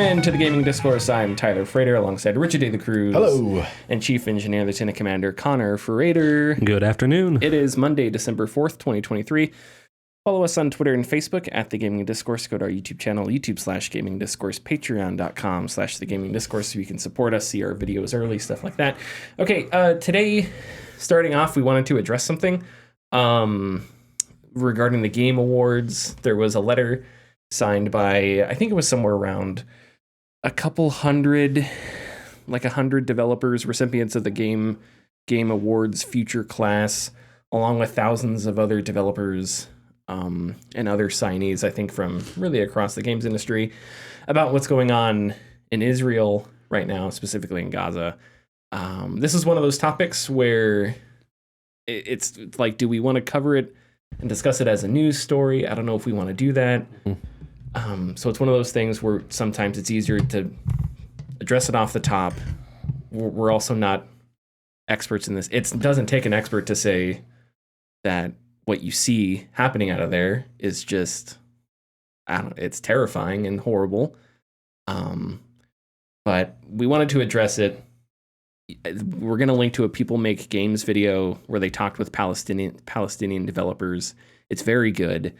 And to the Gaming Discourse, I'm Tyler Frater alongside Richard D. the Cruz. Hello. And Chief Engineer Lieutenant Commander Connor Frater. Good afternoon. It is Monday, December 4th, 2023. Follow us on Twitter and Facebook at The Gaming Discourse. Go to our YouTube channel, YouTube/Gaming Discourse, Patreon.com/The Gaming Discourse, so you can support us, see our videos early, stuff like that. Okay, today, starting off, we wanted to address something regarding the Game Awards. There was a letter signed by, I think it was somewhere around a couple hundred, like 100 developers, recipients of the Game Awards Future Class, along with thousands of other developers and other signees, I think, from really across the games industry, about what's going on in Israel right now, specifically in Gaza. This is one of those topics where it's like, do we want to cover it and discuss it as a news story? I don't know if we want to do that. So it's one of those things where sometimes it's easier to address it off the top. We're also not experts in this. It doesn't take an expert to say that what you see happening out of there is just, it's terrifying and horrible. But we wanted to address it. We're going to link to a People Make Games video where they talked with Palestinian developers. It's very good.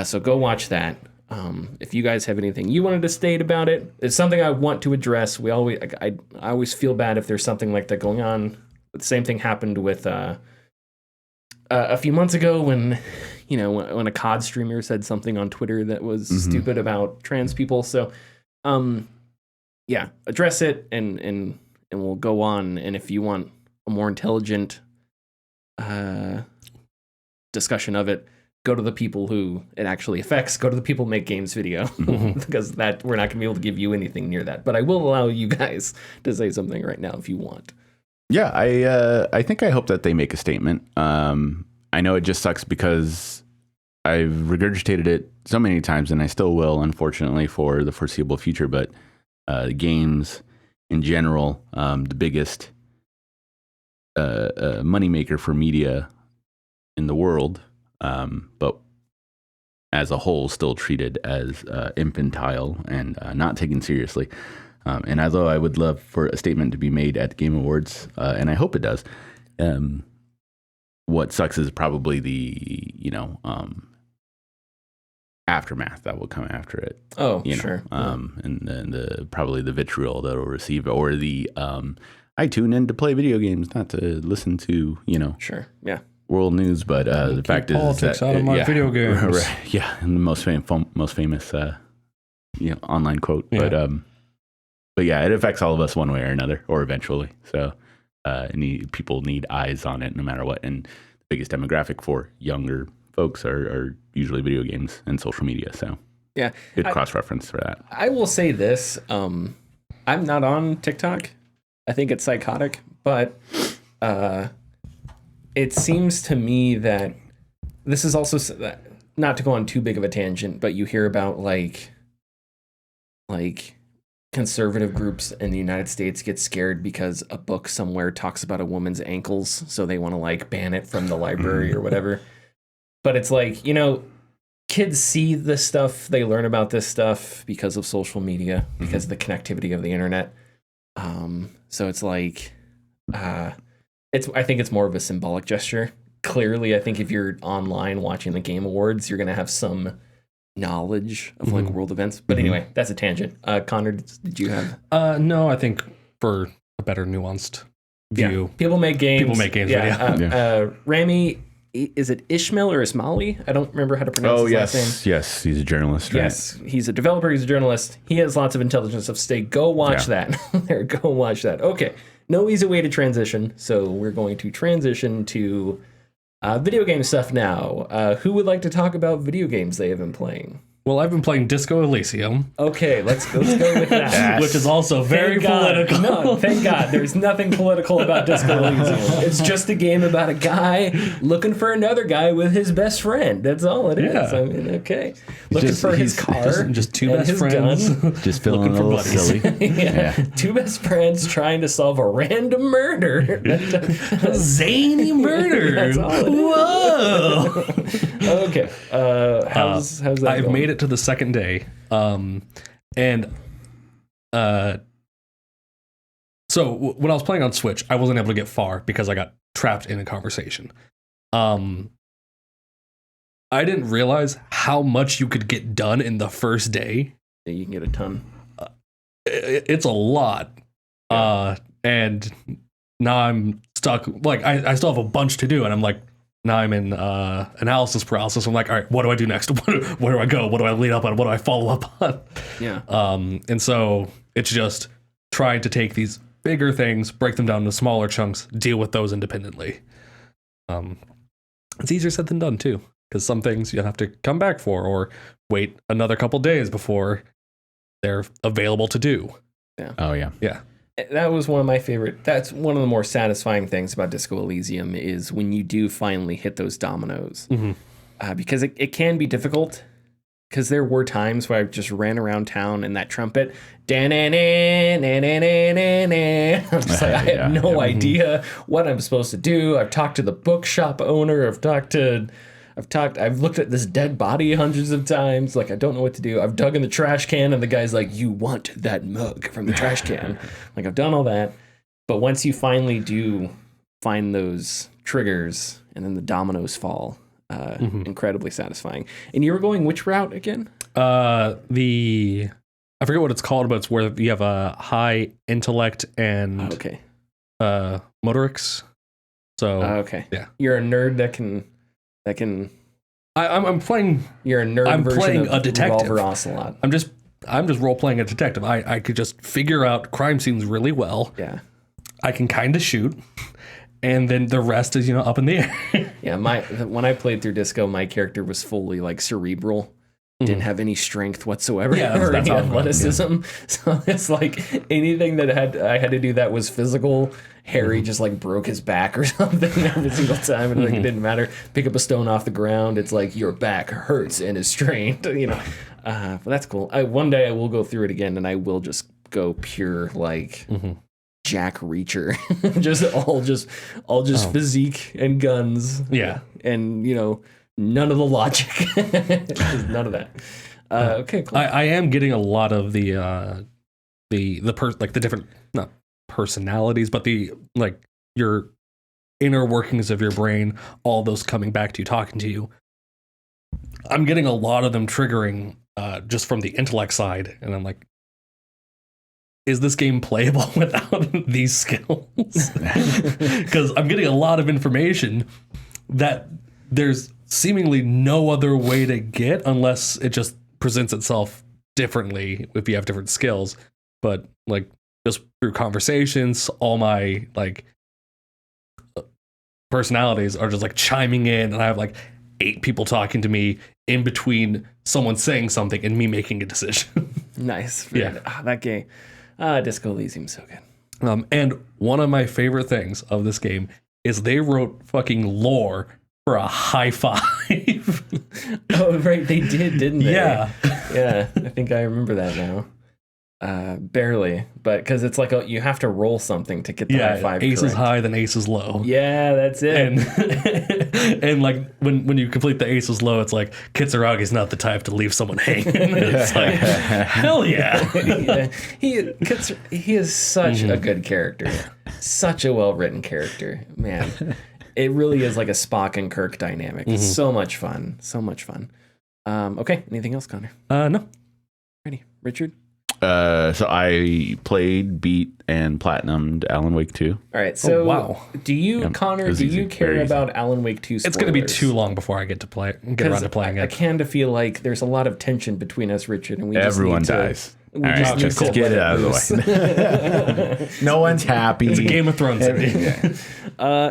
So go watch that. If you guys have anything you wanted to state about it, it's something I want to address. I always feel bad if there's something like that going on. The same thing happened with a few months ago when a COD streamer said something on Twitter that was stupid about trans people. So, address it and we'll go on. And if you want a more intelligent discussion of it, go to the people who it actually affects. Go to the People Make Games video because that we're not going to be able to give you anything near that. But I will allow you guys to say something right now if you want. Yeah, I hope that they make a statement. I know it just sucks because I've regurgitated it so many times, and I still will, unfortunately, for the foreseeable future. But games in general, the biggest moneymaker for media in the world, but as a whole, still treated as infantile and not taken seriously. And although I would love for a statement to be made at the Game Awards, and I hope it does, what sucks is probably the, aftermath that will come after it. Oh, sure. And then probably the vitriol that will receive, or the I tune in to play video games, not to listen to, Sure, yeah, world news. But the fact is politics that out of my video games. Right, yeah, and the most famous online quote. Yeah. But yeah, it affects all of us one way or another, or eventually. So people need eyes on it no matter what. And the biggest demographic for younger folks are usually video games and social media. So yeah, good cross-reference for that. I will say this. I'm not on TikTok. I think it's psychotic, but it seems to me that this is also, not to go on too big of a tangent, but you hear about like conservative groups in the United States get scared because a book somewhere talks about a woman's ankles, so they want to ban it from the library or whatever. But it's like, kids see this stuff, they learn about this stuff because of social media, because of the connectivity of the internet. So it's like, I think it's more of a symbolic gesture. Clearly, I think if you're online watching the Game Awards, you're going to have some knowledge of world events. But anyway, that's a tangent. Connor, did you have? No, I think for a better nuanced view. Yeah. People Make Games. People Make Games. Rami, is it Ishmael or Ismaili? I don't remember how to pronounce his last name. Yes, he's a journalist. Right? Yes, he's a developer, he's a journalist. He has lots of intelligence of state. Go watch that. Go watch that. Okay, no easy way to transition, so we're going to transition to video game stuff now. Who would like to talk about video games they have been playing? Well, I've been playing Disco Elysium. Okay, let's go with that. Which is also very political. No, thank God. There's nothing political about Disco Elysium. It's just a game about a guy looking for another guy with his best friend. That's all it is. Yeah. I mean, okay. Looking for his car. Just two best friends. Just feeling a little silly. Yeah. Two best friends trying to solve a random murder. A zany murder. That's all it is. Whoa. Okay. How's that I've going? made it to the second day. And So when I was playing on Switch, I wasn't able to get far because I got trapped in a conversation. I didn't realize how much you could get done in the first day. Yeah, you can get a ton. It's a lot. And now I'm stuck. Like, I still have a bunch to do, and I'm like, now I'm in analysis paralysis. I'm like, all right, what do I do next? Where do I go? What do I lead up on? What do I follow up on? Yeah. And so it's just trying to take these bigger things, break them down into smaller chunks, deal with those independently. It's easier said than done too, because some things you have to come back for or wait another couple days before they're available to do. Yeah. Oh yeah. Yeah. That was one of my favorite. That's one of the more satisfying things about Disco Elysium is when you do finally hit those dominoes. Because it can be difficult. Because there were times where I just ran around town and that trumpet, I'm just like, I have no idea what I'm supposed to do. I've talked to the bookshop owner. I've looked at this dead body hundreds of times. Like, I don't know what to do. I've dug in the trash can and the guy's like, you want that mug from the trash can. Like, I've done all that. But once you finally do find those triggers and then the dominoes fall, incredibly satisfying. And you were going which route again? I forget what it's called, but it's where you have a high intellect and motorics. So okay. Yeah. You're a nerd that can I'm playing. You're a nerd. I'm version playing of a detective. Revolver Ocelot. I'm just role playing a detective. I could just figure out crime scenes really well. Yeah. I can kind of shoot, and then the rest is up in the air. Yeah. When I played through Disco, my character was fully like cerebral. Didn't have any strength whatsoever or any athleticism. So it's like anything that I had to do that was physical. Harry just like broke his back or something every single time, and like it didn't matter. Pick up a stone off the ground, it's like your back hurts and is strained. But that's cool. One day I will go through it again, and I will just go pure like Jack Reacher, all just physique and guns. Yeah, and none of the logic. Just none of that. Okay, cool. I am getting a lot of the different, not personalities, but your inner workings of your brain, all those coming back to you, talking to you. I'm getting a lot of them triggering just from the intellect side, and I'm like, is this game playable without these skills? Because I'm getting a lot of information that there's seemingly no other way to get unless it just presents itself differently if you have different skills. But like just through conversations, all my like personalities are just like chiming in, and I have like 8 people talking to me in between someone saying something and me making a decision. Nice. Yeah. That game. Disco Elysium, so good. And one of my favorite things of this game is they wrote fucking lore for a high five. Oh, right. They did, didn't they? Yeah. Yeah. I think I remember that now. Barely, but because it's like you have to roll something to get the high five. Ace correct. is high, then ace is low. Yeah, that's it. And like when you complete the ace is low, it's like Kitsuragi's not the type to leave someone hanging. It's like, hell yeah. Yeah. He is such a good character. Such a well-written character. Man, it really is like a Spock and Kirk dynamic. It's so much fun. So much fun. Okay, anything else, Connor? No. Ready. Richard? So I played, beat, and platinumed Alan Wake 2. All right. So, wow. Do you, Connor? Do you care about Alan Wake 2? It's going to be too long before I get around to playing it. I kind of feel like there's a lot of tension between us, Richard, and everyone dies. All right, just get it out of the way. No one's happy. It's a Game of Thrones.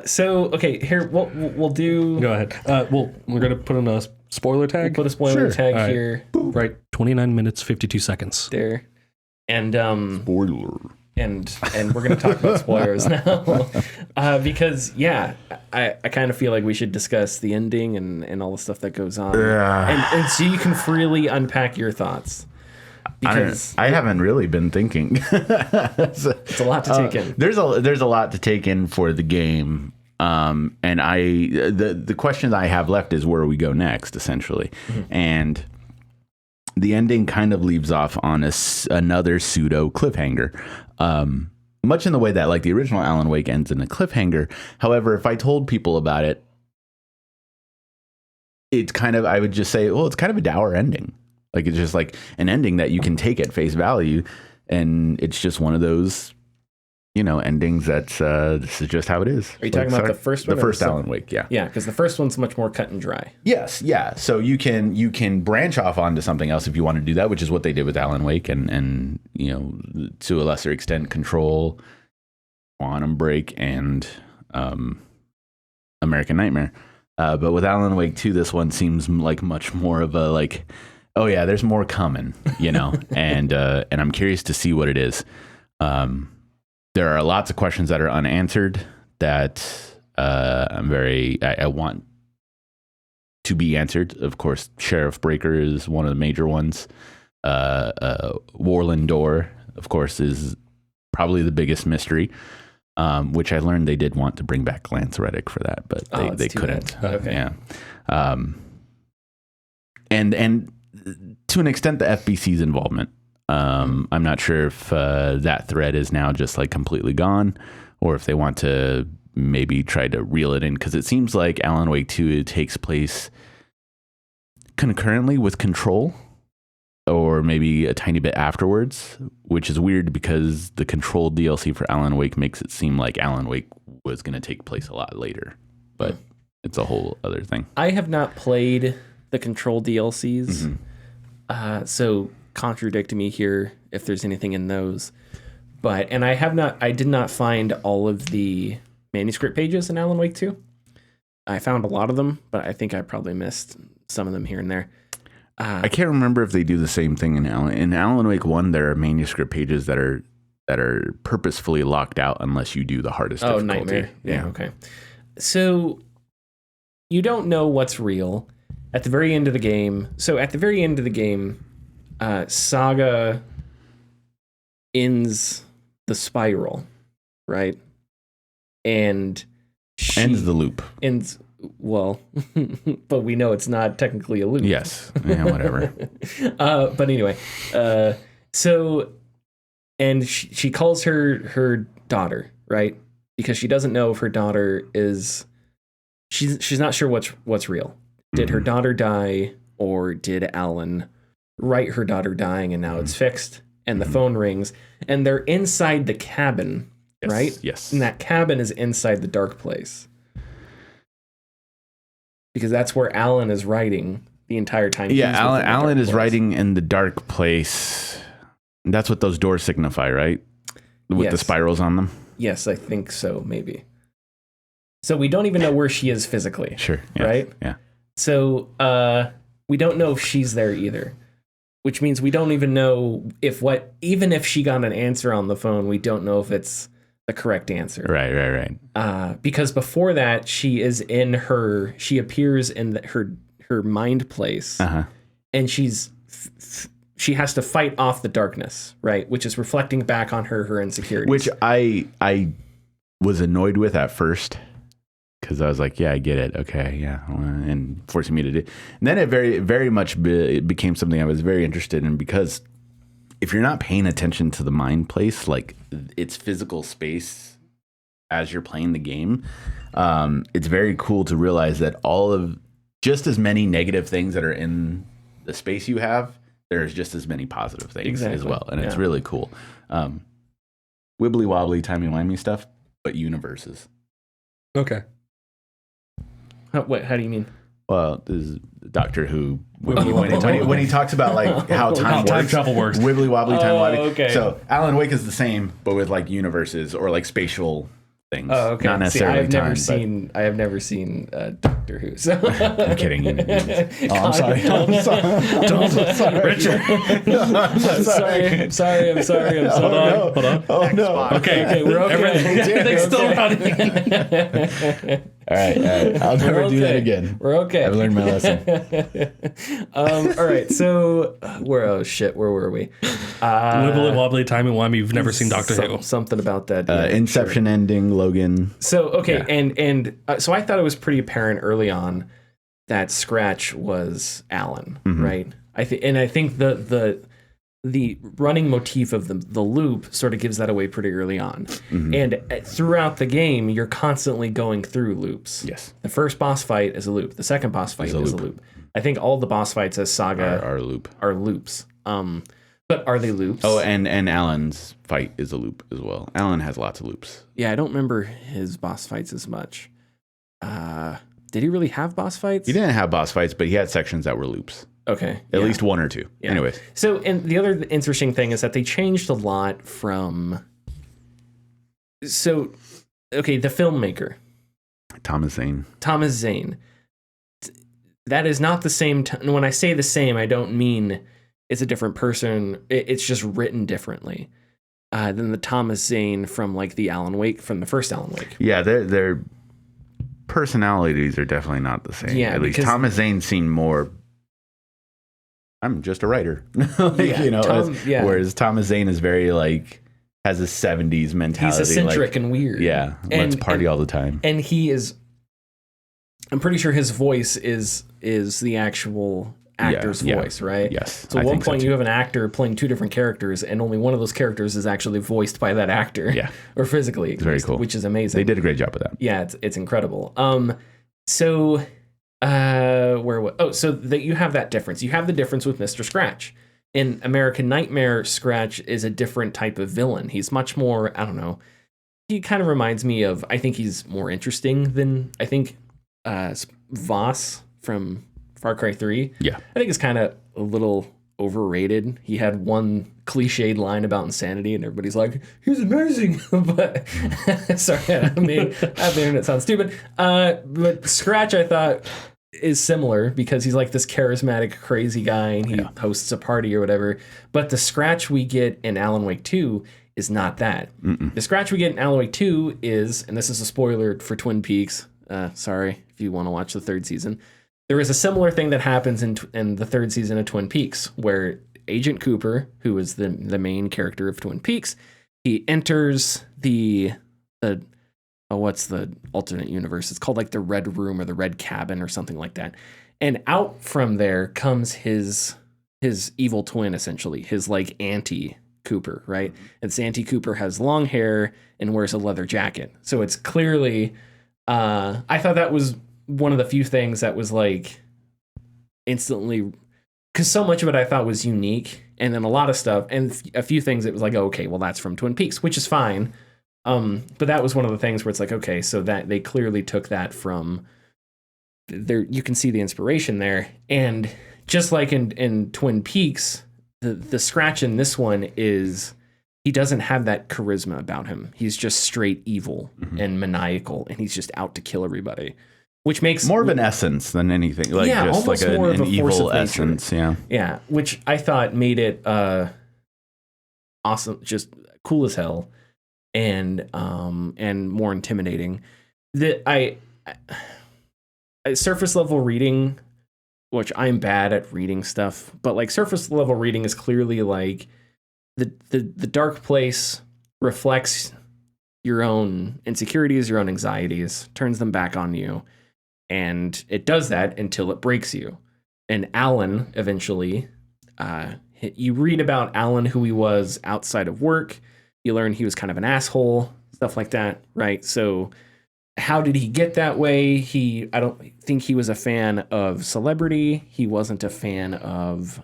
So okay, here we'll do. Go ahead. We're going to put in a spoiler tag. We'll put a spoiler tag here. Right. 29 minutes 52 seconds. There. And spoiler. And we're gonna talk about spoilers now, because I kind of feel like we should discuss the ending and all the stuff that goes on, and so you can freely unpack your thoughts. Because I haven't really been thinking. It's a lot to take in. There's a lot to take in for the game. And the question I have left is where we go next, essentially, and the ending kind of leaves off on another pseudo cliffhanger. Much in the way that like the original Alan Wake ends in a cliffhanger. However, if I told people about it, it's kind of, I would just say, well, it's kind of a dour ending. Like it's just like an ending that you can take at face value. And it's just one of those, endings that's this is just how it is. Are you talking about the first one? The first Alan Wake, yeah. Yeah, because the first one's much more cut and dry. Yes, yeah. So you can branch off onto something else if you want to do that, which is what they did with Alan Wake and to a lesser extent Control, Quantum Break, and American Nightmare. But with Alan Wake 2, this one seems like much more of a like, oh yeah, there's more coming, and I'm curious to see what it is. There are lots of questions that are unanswered that I want to be answered. Of course, Sheriff Breaker is one of the major ones. Warland Door, of course, is probably the biggest mystery, which I learned they did want to bring back Lance Reddick for that, but they couldn't. Okay. Yeah. And to an extent, the FBC's involvement. I'm not sure if that thread is now just like completely gone, or if they want to maybe try to reel it in, because it seems like Alan Wake 2 takes place concurrently with Control, or maybe a tiny bit afterwards, which is weird because the Control DLC for Alan Wake makes it seem like Alan Wake was going to take place a lot later, but it's a whole other thing. I have not played the Control DLCs, so contradict me here if there's anything in those. And I did not find all of the manuscript pages in Alan Wake 2. I found a lot of them, but I think I probably missed some of them here and there. I can't remember if they do the same thing in Alan Wake 1. There are manuscript pages that are purposefully locked out unless you do the hardest difficulty. Nightmare. Yeah, okay. So you don't know what's real at the very end of the game. So at the very end of the game, Saga ends the spiral, right? And ends the loop. Well, but we know it's not technically a loop. Yes. Yeah, whatever. But anyway, so, and she calls her daughter, right? Because she doesn't know if her daughter is, she's not sure what's real. Did her daughter die, or did Alan write her daughter dying and now it's fixed? And the phone rings and they're inside the cabin, right? Yes. And that cabin is inside the dark place, because that's where Alan is writing the entire time. Yeah, Alan is writing in the dark place. That's what those doors signify, right? With the spirals on them? Yes, I think so, maybe. So we don't even know where she is physically. Sure. Yes, right? Yeah. So we don't know if she's there either, which means we don't even know even if she got an answer on the phone, we don't know if it's the correct answer. Right. Because before that, she appears in her mind place, and she has to fight off the darkness, right? Which is reflecting back on her insecurities. Which I was annoyed with at first, because I was like, yeah, I get it. Okay, yeah. And forcing me to do. And then it very, very much became something I was very interested in, because if you're not paying attention to the mind place, like its physical space as you're playing the game, it's very cool to realize that all of just as many negative things that are in the space you have, there's just as many positive things as well. And it's really cool. Wibbly wobbly, timey-wimey stuff, but universes. Okay. How do you mean? Well, this is Doctor Who when he talks about like how time travel works, wibbly wobbly, time wobbly. Okay. So Alan Wake is the same, but with like universes or like spatial things. Oh, okay. Not necessarily I have never seen Doctor Who. So I'm kidding. I'm sorry. Richard. I'm sorry. Hold on. Oh no. Okay, we're okay. Everything's still running. All right. I'll never do that again. We're okay. I've learned my lesson. All right. So where were we? Wibbly wobbly, timey-wimey. You've never seen Doctor Who. Something about that. Inception ending, Logan. So and so I thought it was pretty apparent early on that Scratch was Alan, right? I think the running motif of the loop sort of gives that away pretty early on. And throughout the game, you're constantly going through loops. Yes. The first boss fight is a loop. The second boss fight is a loop. I think all the boss fights as Saga Are a loop. are loops. But are they loops? Oh, and Alan's fight is a loop as well. Alan has lots of loops. Yeah, I don't remember his boss fights as much. Did he really have boss fights? He didn't have boss fights, but he had sections that were loops. Okay. At least one or two. Yeah. Anyways. So, and the other interesting thing is that they changed a lot from... So, okay, the filmmaker. Thomas Zane. That is not the same... When I say the same, I don't mean it's a different person. It's just written differently than the Thomas Zane from like from the first Alan Wake. Yeah, their personalities are definitely not the same. Yeah, at least Thomas Zane seemed more... I'm just a writer. Whereas Thomas Zane is very like has a 70s mentality. He's eccentric and weird. Yeah. Let's party all the time. And he is, I'm pretty sure his voice is the actual actor's voice, right? Yes. So at one point you have an actor playing two different characters and only one of those characters is actually voiced by that actor. Yeah. Or physically. It's very cool. Which is amazing. They did a great job with that. Yeah, it's incredible. So that you have that difference. You have the difference with Mr. Scratch. In American Nightmare, Scratch is a different type of villain. He's much more, I don't know. He kind of reminds me of, I think he's more interesting than, I think, Voss from Far Cry 3. Yeah. I think it's kind of a little overrated. He had one cliched line about insanity and everybody's like, he's amazing. But sorry, I made the internet sound stupid. But Scratch, I thought, is similar because he's like this charismatic, crazy guy and he hosts a party or whatever. But the Scratch we get in Alan Wake 2 is not that. The Scratch we get in Alan Wake 2 is, and this is a spoiler for Twin Peaks. Sorry if you want to watch the third season. There is a similar thing that happens in the third season of Twin Peaks where Agent Cooper, who is the main character of Twin Peaks, he enters what's the alternate universe? It's called like the Red Room or the Red Cabin or something like that. And out from there comes his evil twin, essentially, his like anti-Cooper, right? And this anti-Cooper has long hair and wears a leather jacket. So it's clearly, I thought that was one of the few things that was like instantly, because so much of it I thought was unique, and then a lot of stuff and a few things it was like, oh, okay, well that's from Twin Peaks, which is fine. But that was one of the things where it's like, okay, so that they clearly took that from there. You can see the inspiration there, and just like in Twin Peaks, the Scratch in this one is he doesn't have that charisma about him. He's just straight evil and maniacal, and he's just out to kill everybody. Which makes more of an essence than anything, like just like an evil essence, yeah. Which I thought made it awesome, just cool as hell, and more intimidating. I surface level reading, which I'm bad at reading stuff, but like surface level reading is clearly like the dark place reflects your own insecurities, your own anxieties, turns them back on you. And it does that until it breaks you. And Alan, eventually, you read about Alan, who he was outside of work. You learn he was kind of an asshole, stuff like that, right? So how did he get that way? I don't think he was a fan of celebrity. He wasn't a fan of,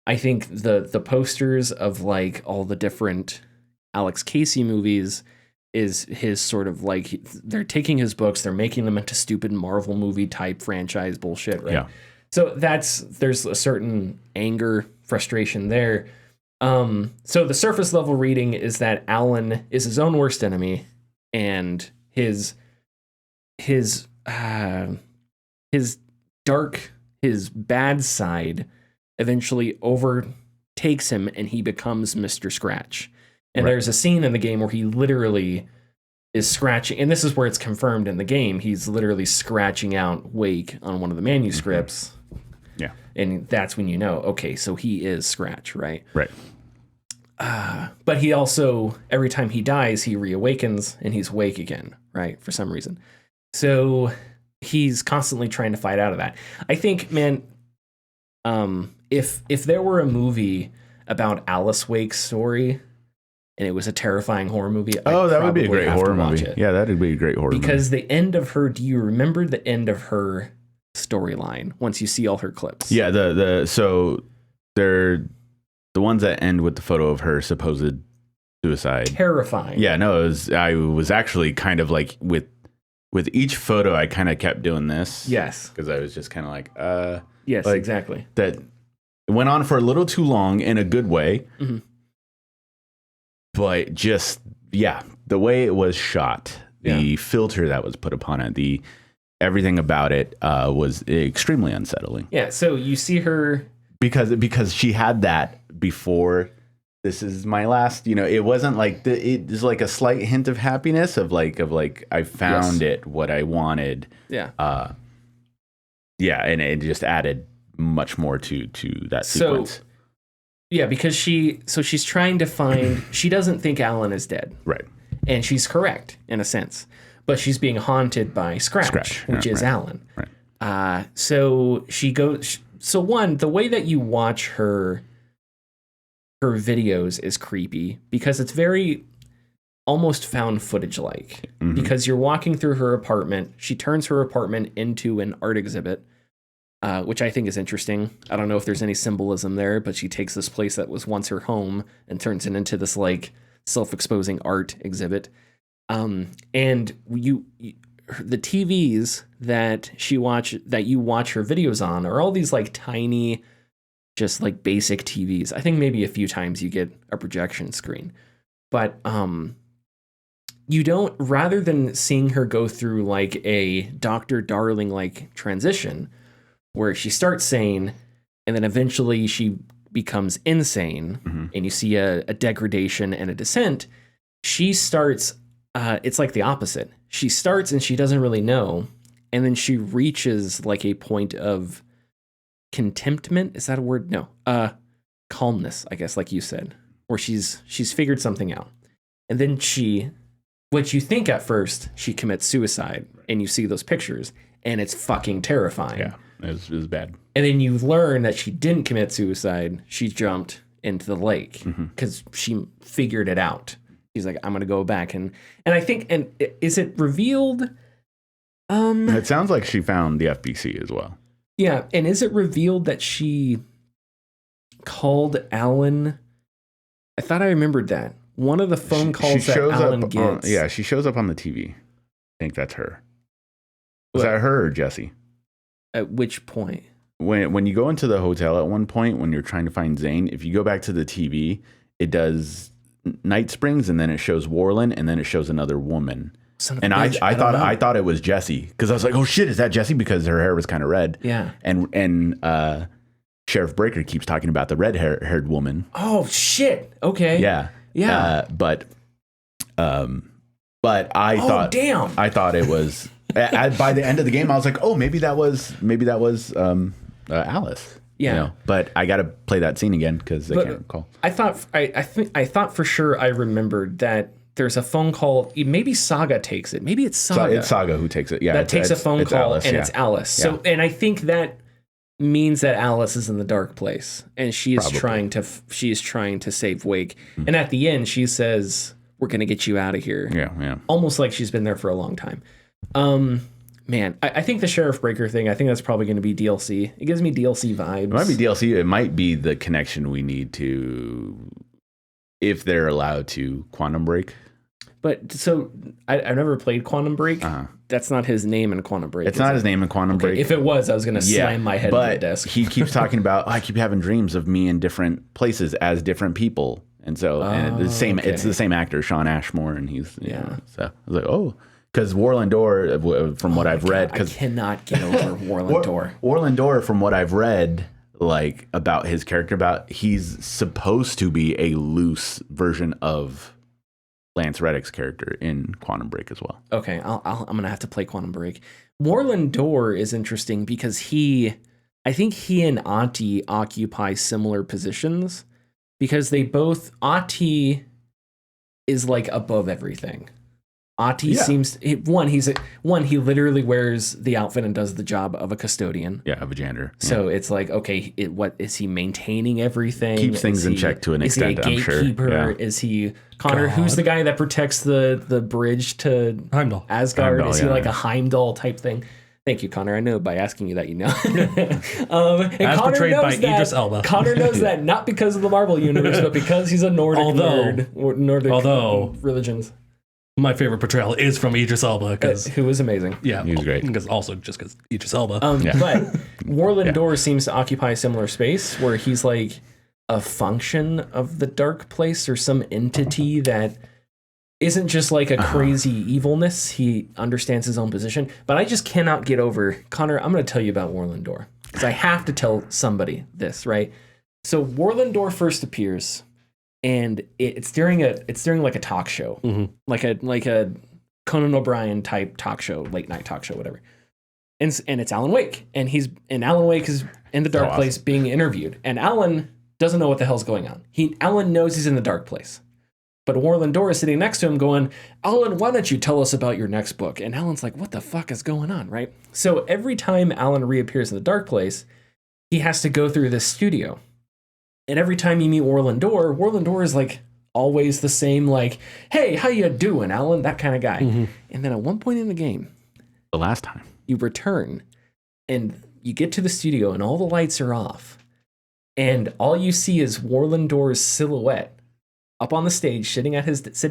I think the posters of like all the different Alex Casey movies is his sort of like, they're taking his books, they're making them into stupid Marvel movie type franchise bullshit, right? Yeah. So there's a certain anger, frustration there. So the surface level reading is that Alan is his own worst enemy, and his bad side eventually overtakes him, and he becomes Mr. Scratch. And there's a scene in the game where he literally is scratching, and this is where it's confirmed in the game. He's literally scratching out Wake on one of the manuscripts. Yeah. And that's when you know, okay, so he is Scratch, right? Right. But he also, every time he dies, he reawakens and he's Wake again, right? For some reason. So he's constantly trying to fight out of that. I think, man, If there were a movie about Alice Wake's story and it was a terrifying horror movie, that would be a great horror movie. Yeah, that would be a great horror movie. Because the end of her, do you remember the end of her storyline once you see all her clips? Yeah, so they're the ones that end with the photo of her supposed suicide. Terrifying. Yeah, no, I was actually kind of like with each photo I kind of kept doing this. Yes. Because I was just kind of like yes, like, exactly. That it went on for a little too long in a good way. Mm-hmm. But just the way it was shot, the filter that was put upon it, everything about it was extremely unsettling. Yeah, so you see her because she had that before. This is my last. It wasn't like it was like a slight hint of happiness of like I found it what I wanted. Yeah. And it just added much more to that sequence. Yeah, because she's trying to find. She doesn't think Alan is dead. Right. And she's correct in a sense, but she's being haunted by Scratch. Which is Alan. Right. So she goes. So the way that you watch her videos is creepy because it's very almost found footage like. Mm-hmm. Because you're walking through her apartment. She turns her apartment into an art exhibit. Which I think is interesting. I don't know if there's any symbolism there, but she takes this place that was once her home and turns it into this like self-exposing art exhibit. And the TVs that you watch her videos on are all these like tiny, just like basic TVs. I think maybe a few times you get a projection screen, but you don't. Rather than seeing her go through like a Dr. Darling like transition, where she starts sane and then eventually she becomes insane, and you see a degradation and a descent. She starts, it's like the opposite. She starts and she doesn't really know, and then she reaches like a point of contentment. Is that a word? No. Calmness, I guess, like you said, where she's figured something out. And then what you think at first, she commits suicide, and you see those pictures, and it's fucking terrifying. Yeah. It was bad. And then you learn that she didn't commit suicide. She jumped into the lake because she figured it out. She's like, I'm going to go back. And I think, and is it revealed? It sounds like she found the FBC as well. Yeah. And is it revealed that she called Alan? I thought I remembered that. One of the phone calls that Alan gets. She shows up on the TV. I think that's her. Was that her or Jesse? At which point? When you go into the hotel at one point, when you're trying to find Zane, if you go back to the TV, it does Night Springs, and then it shows Warland, and then it shows another woman. And I thought it was Jesse, because I was like, oh shit, is that Jesse? Because her hair was kind of red. Yeah. And Sheriff Breaker keeps talking about the red-haired woman. Oh shit. Okay. Yeah. Yeah. But I thought it was. By the end of the game, I was like, "Oh, maybe that was Alice." Yeah, but I got to play that scene again because I can't recall. I thought for sure I remembered that there's a phone call. Maybe Saga takes it. Maybe it's Saga. It's Saga who takes it. Yeah, that takes a phone call, Alice, and it's Alice. So, and I think that means that Alice is in the dark place, and she is trying to save Wake. And at the end, she says, "We're gonna get you out of here." Yeah. Almost like she's been there for a long time. Man, I think the Sheriff Breaker thing, I think that's probably going to be DLC. It gives me DLC vibes. It might be DLC. It might be the connection we need to, if they're allowed to, Quantum Break. But so I've never played Quantum Break. That's not his name in Quantum Break. It's not his name in Quantum Break. If it was, I was going to slam my head on the desk. He keeps talking about, I keep having dreams of me in different places as different people. And so it's the same actor, Sean Ashmore, and he's so I was like, oh. Because Warland Door, from what I've read, I cannot get over Warland Door. Warland Door, from what I've read, like about his character, he's supposed to be a loose version of Lance Reddick's character in Quantum Break as well. Okay, I'm gonna have to play Quantum Break. Warland Door is interesting because I think he and Ati occupy similar positions because they both Ati is like above everything. Ati seems he literally wears the outfit and does the job of a custodian. Yeah, of a janitor. So it's like, okay, what is he maintaining everything? Keeps things in check to an extent, I'm sure. Is he a gatekeeper? Yeah. Is he Connor? Who's the guy that protects the bridge to Heimdall. Asgard? Heimdall, is he yeah. like a Heimdall type thing? Thank you, Connor. I know by asking you that you know. And As Connor portrayed knows by that, Idris Elba. Connor knows that not because of the Marvel universe, but because he's a Nordic nerd. Nordic religions. My favorite portrayal is from Idris Elba because Who was amazing. yeah, He was great. Because Idris Elba. But Warland Door seems to occupy a similar space where he's like a function of the dark place or some entity that isn't just like a crazy evilness. He understands his own position. But I just cannot get over, Connor, I'm going to tell you about Warland Door because I have to tell somebody this, right? So Warland Door first appears and it's during like a talk show, like a Conan O'Brien type talk show, late night talk show, whatever. And it's Alan Wake, and Alan Wake is in the dark place being interviewed, and Alan doesn't know what the hell's going on. Alan knows he's in the dark place, but Warland Door is sitting next to him, going, "Alan, why don't you tell us about your next book?" And Alan's like, "What the fuck is going on?" Right? So every time Alan reappears in the dark place, he has to go through this studio. And every time you meet Warland Door is like always the same, like, "Hey, how you doing, Alan?" That kind of guy. And then at one point in the game, The last time. you return and you get to the studio and all the lights are off. And all you see is Warland Door's silhouette up on the stage, sitting at his desk.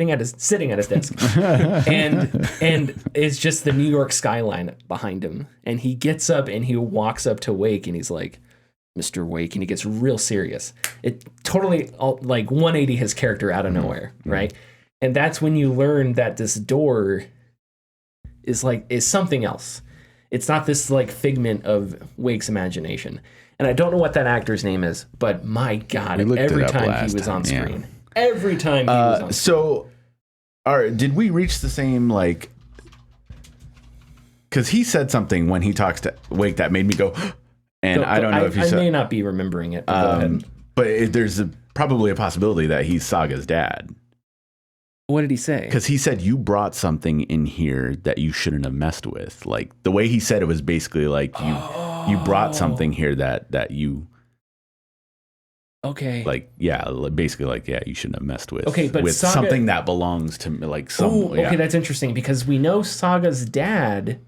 and it's just the New York skyline behind him. And he gets up and he walks up to Wake and he's like, "Mr. Wake," and he gets real serious. It totally like 180 his character out of nowhere, right? And that's when you learn that this door is something else. It's not this like figment of Wake's imagination. And I don't know what that actor's name is, but my God, every time he was on screen. Every time he was on screen. So, all right, did we reach the same, like, because he said something when he talks to Wake that made me go, and I don't know if you I said. may not be remembering it, but go ahead. But there's probably a possibility that he's Saga's dad. What did he say? Because he said you brought something in here that you shouldn't have messed with. Like the way he said it was basically like you brought something here that you basically you shouldn't have messed with. Okay, but with Saga, something that belongs to like some. Oh, okay, that's interesting because we know Saga's dad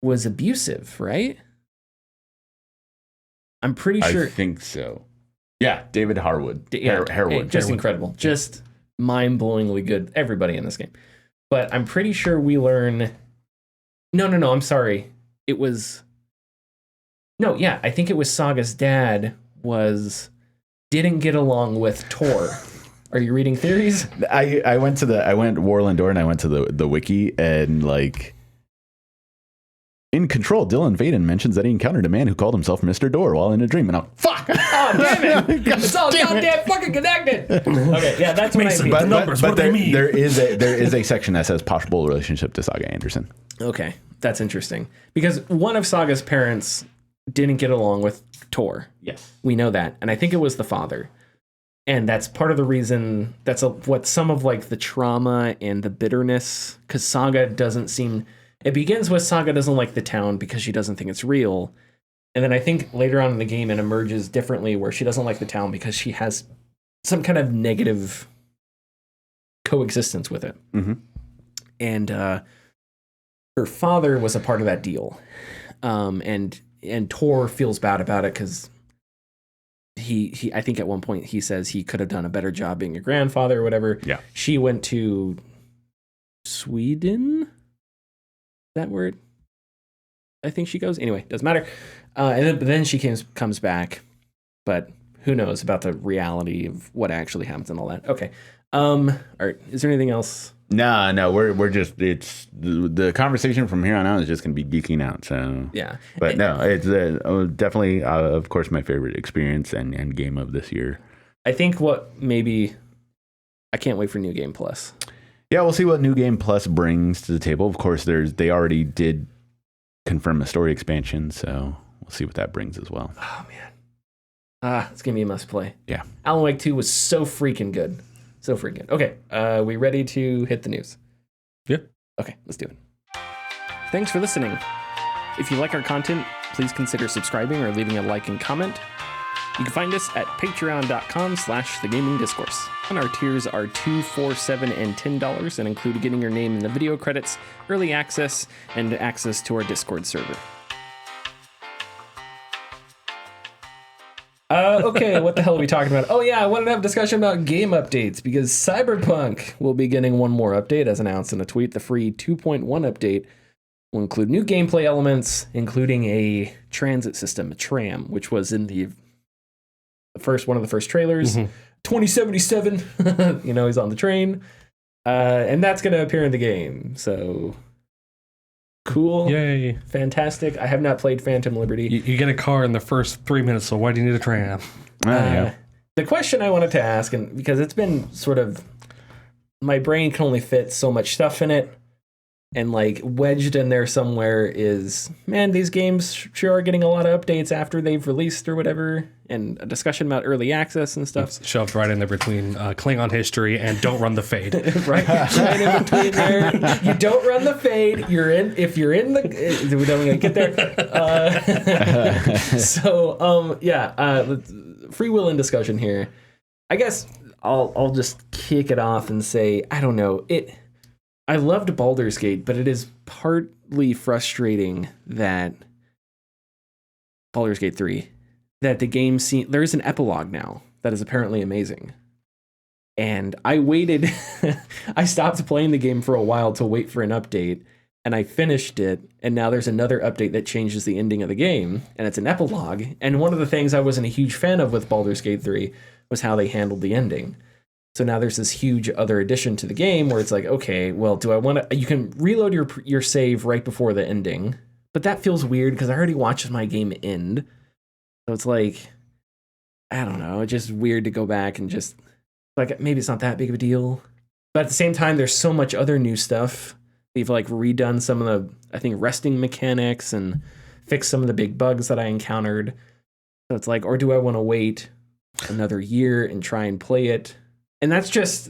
was abusive, right? I'm pretty sure. I think so. Yeah, David Harwood. Harwood. Just incredible. Just mind-blowingly good. Everybody in this game. But I'm pretty sure we learn. No, I'm sorry. It was. No, yeah, I think it was Saga's dad didn't get along with Tor. Are you reading theories? I went Warland Door and I went to the wiki and like. In Control, Dylan Vaden mentions that he encountered a man who called himself Mr. Door while in a dream. And I'm fuck. Oh, damn it. It's all goddamn fucking connected. Okay, yeah, that's what I mean. But there is a section that says possible relationship to Saga Anderson. Okay, that's interesting. Because one of Saga's parents didn't get along with Tor. Yes. We know that. And I think it was the father. And that's part of the reason, what some of like the trauma and the bitterness, because Saga doesn't seem... It begins with Saga doesn't like the town because she doesn't think it's real. And then I think later on in the game it emerges differently where she doesn't like the town because she has some kind of negative coexistence with it. Mm-hmm. And her father was a part of that deal. And Tor feels bad about it because he I think at one point he says he could have done a better job being a grandfather or whatever. Yeah. She went to Sweden. That word, I think she goes. Anyway, doesn't matter. And then she comes back, but who knows about the reality of what actually happens and all that. Okay. All right. Is there anything else? No. We're just it's the conversation from here on out is just gonna be geeking out. So yeah. But no, it's definitely of course my favorite experience and game of this year. I think I can't wait for New Game Plus. Yeah, we'll see what New Game Plus brings to the table. Of course, they already did confirm a story expansion, so we'll see what that brings as well. Oh, man. It's going to be a must play. Yeah. Alan Wake 2 was so freaking good. So freaking good. Okay, we ready to hit the news? Yeah. Okay, let's do it. Thanks for listening. If you like our content, please consider subscribing or leaving a like and comment. You can find us at patreon.com/thegamingdiscourse. And our tiers are $2, $4, $7, and $10 and include getting your name in the video credits, early access, and access to our Discord server. Okay, what the hell are we talking about? Oh yeah, I wanted to have a discussion about game updates because Cyberpunk will be getting one more update as announced in a tweet. The free 2.1 update will include new gameplay elements, including a transit system, a tram, which was in the first one of the first trailers. 2077, he's on the train. And that's going to appear in the game. So cool. Yay. Fantastic. I have not played Phantom Liberty. You get a car in the first 3 minutes, so why do you need a tram? Yeah. The question I wanted to ask, and because it's been sort of, my brain can only fit so much stuff in it, and like wedged in there somewhere is, man, these games sure are getting a lot of updates after they've released or whatever, and a discussion about early access and stuff. It's shoved right in there between Klingon history and don't run the fade. right in between there. You don't run the fade. You're in. If you're in the, we don't get there. Free will and discussion here. I guess I'll just kick it off and say, I don't know it. I loved Baldur's Gate, but it is partly frustrating that Baldur's Gate 3, that the game there's an epilogue now that is apparently amazing. And I waited, I stopped playing the game for a while to wait for an update, and I finished it, and now there's another update that changes the ending of the game, and it's an epilogue. And one of the things I wasn't a huge fan of with Baldur's Gate 3 was how they handled the ending. So now there's this huge other addition to the game where it's like, okay, well, do I want to... You can reload your save right before the ending, but that feels weird because I already watched my game end. So it's like, I don't know, it's just weird to go back and just... Like, maybe it's not that big of a deal. But at the same time, there's so much other new stuff. They've, like, redone some of the, I think, resting mechanics and fixed some of the big bugs that I encountered. So it's like, or do I want to wait another year and try and play it? And that's just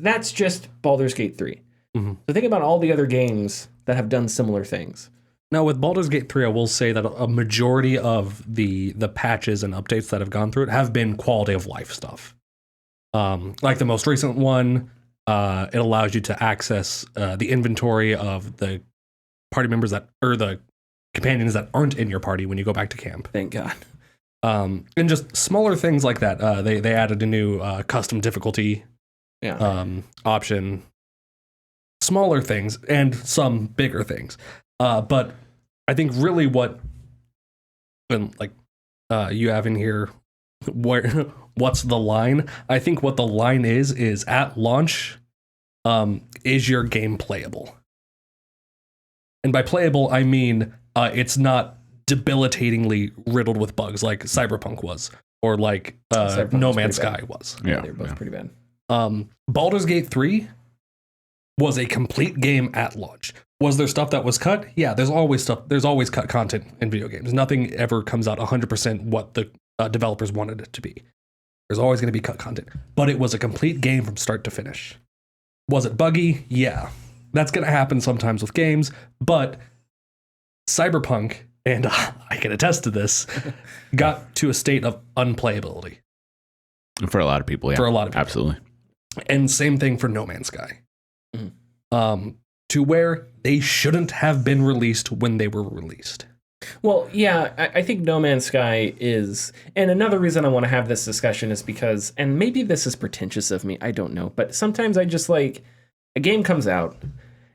Baldur's Gate 3. Mm-hmm. So think about all the other games that have done similar things. Now, with Baldur's Gate 3, I will say that a majority of the patches and updates that have gone through it have been quality of life stuff. Like the most recent one, it allows you to access the inventory of the party members or the companions that aren't in your party when you go back to camp. Thank God. And just smaller things like that. They added a new custom difficulty option, smaller things and some bigger things. But I think really what, and like you have in here, what's the line? I think what the line is at launch, is your game playable? And by playable, I mean it's not debilitatingly riddled with bugs like Cyberpunk was, or like No Man's Sky was. Yeah, they're both pretty bad. Baldur's Gate 3 was a complete game at launch. Was there stuff that was cut? Yeah, there's always cut content in video games. Nothing ever comes out 100% what the developers wanted it to be. There's always going to be cut content. But it was a complete game from start to finish. Was it buggy? Yeah. That's going to happen sometimes with games, but Cyberpunk, and I can attest to this, got to a state of unplayability. For a lot of people, yeah. For a lot of people. Absolutely. And same thing for No Man's Sky. Mm-hmm. To where they shouldn't have been released when they were released. Well, yeah, I think No Man's Sky is... And another reason I want to have this discussion is because... And maybe this is pretentious of me, I don't know. But sometimes I just like... A game comes out,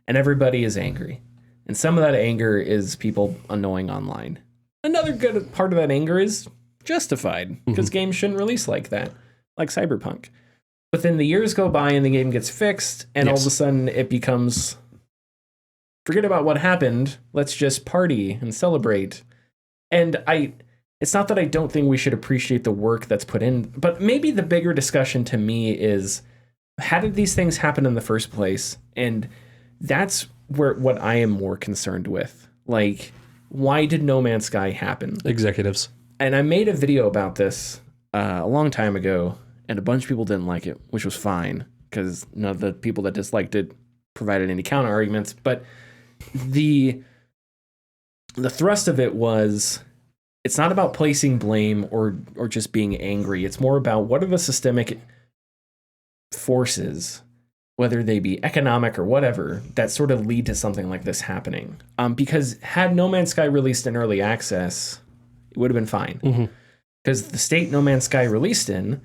and everybody is angry. And some of that anger is people annoying online. Another good part of that anger is justified, because games shouldn't release like that, like Cyberpunk. But then the years go by and the game gets fixed, and all of a sudden it becomes, forget about what happened, let's just party and celebrate. And it's not that I don't think we should appreciate the work that's put in, but maybe the bigger discussion to me is, how did these things happen in the first place? And that's what I am more concerned with. Like, why did No Man's Sky happen? Executives. And I made a video about this a long time ago, and a bunch of people didn't like it, which was fine, because none of the people that disliked it provided any counter arguments. But the thrust of it was, it's not about placing blame or just being angry. It's more about what are the systemic forces, whether they be economic or whatever, that sort of lead to something like this happening. Because had No Man's Sky released in early access, it would have been fine. Because the state No Man's Sky released in,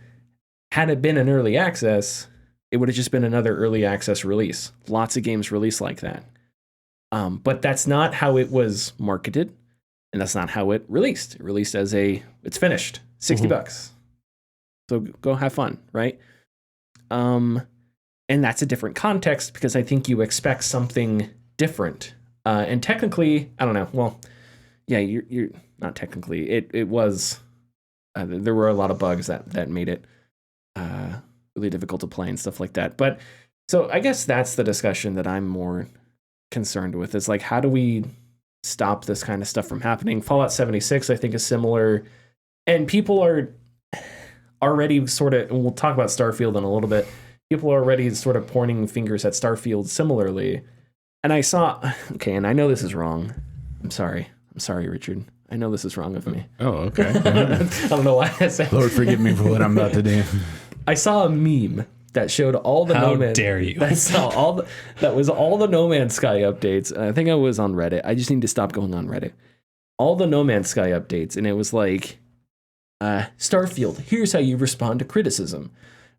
had it been an early access, it would have just been another early access release. Lots of games release like that. But that's not how it was marketed, and that's not how it released. It released as it's finished, $60. So go have fun, right? And that's a different context because I think you expect something different. And technically, I don't know. Well, yeah, you're not technically. It was. There were a lot of bugs that made it really difficult to play and stuff like that. But so I guess that's the discussion that I'm more concerned with. Is like, how do we stop this kind of stuff from happening? Fallout 76, I think, is similar, and people are already sort of. And we'll talk about Starfield in a little bit. People are already sort of pointing fingers at Starfield similarly. And I saw, okay, and I know this is wrong. I'm sorry, Richard. I know this is wrong of me. Oh, okay. I don't know why I said. Lord, forgive me for what I'm about to do. I saw a meme that showed all the How dare you? That was all the No Man's Sky updates. And I think I was on Reddit. I just need to stop going on Reddit. All the No Man's Sky updates, and it was like, Starfield, here's how you respond to criticism.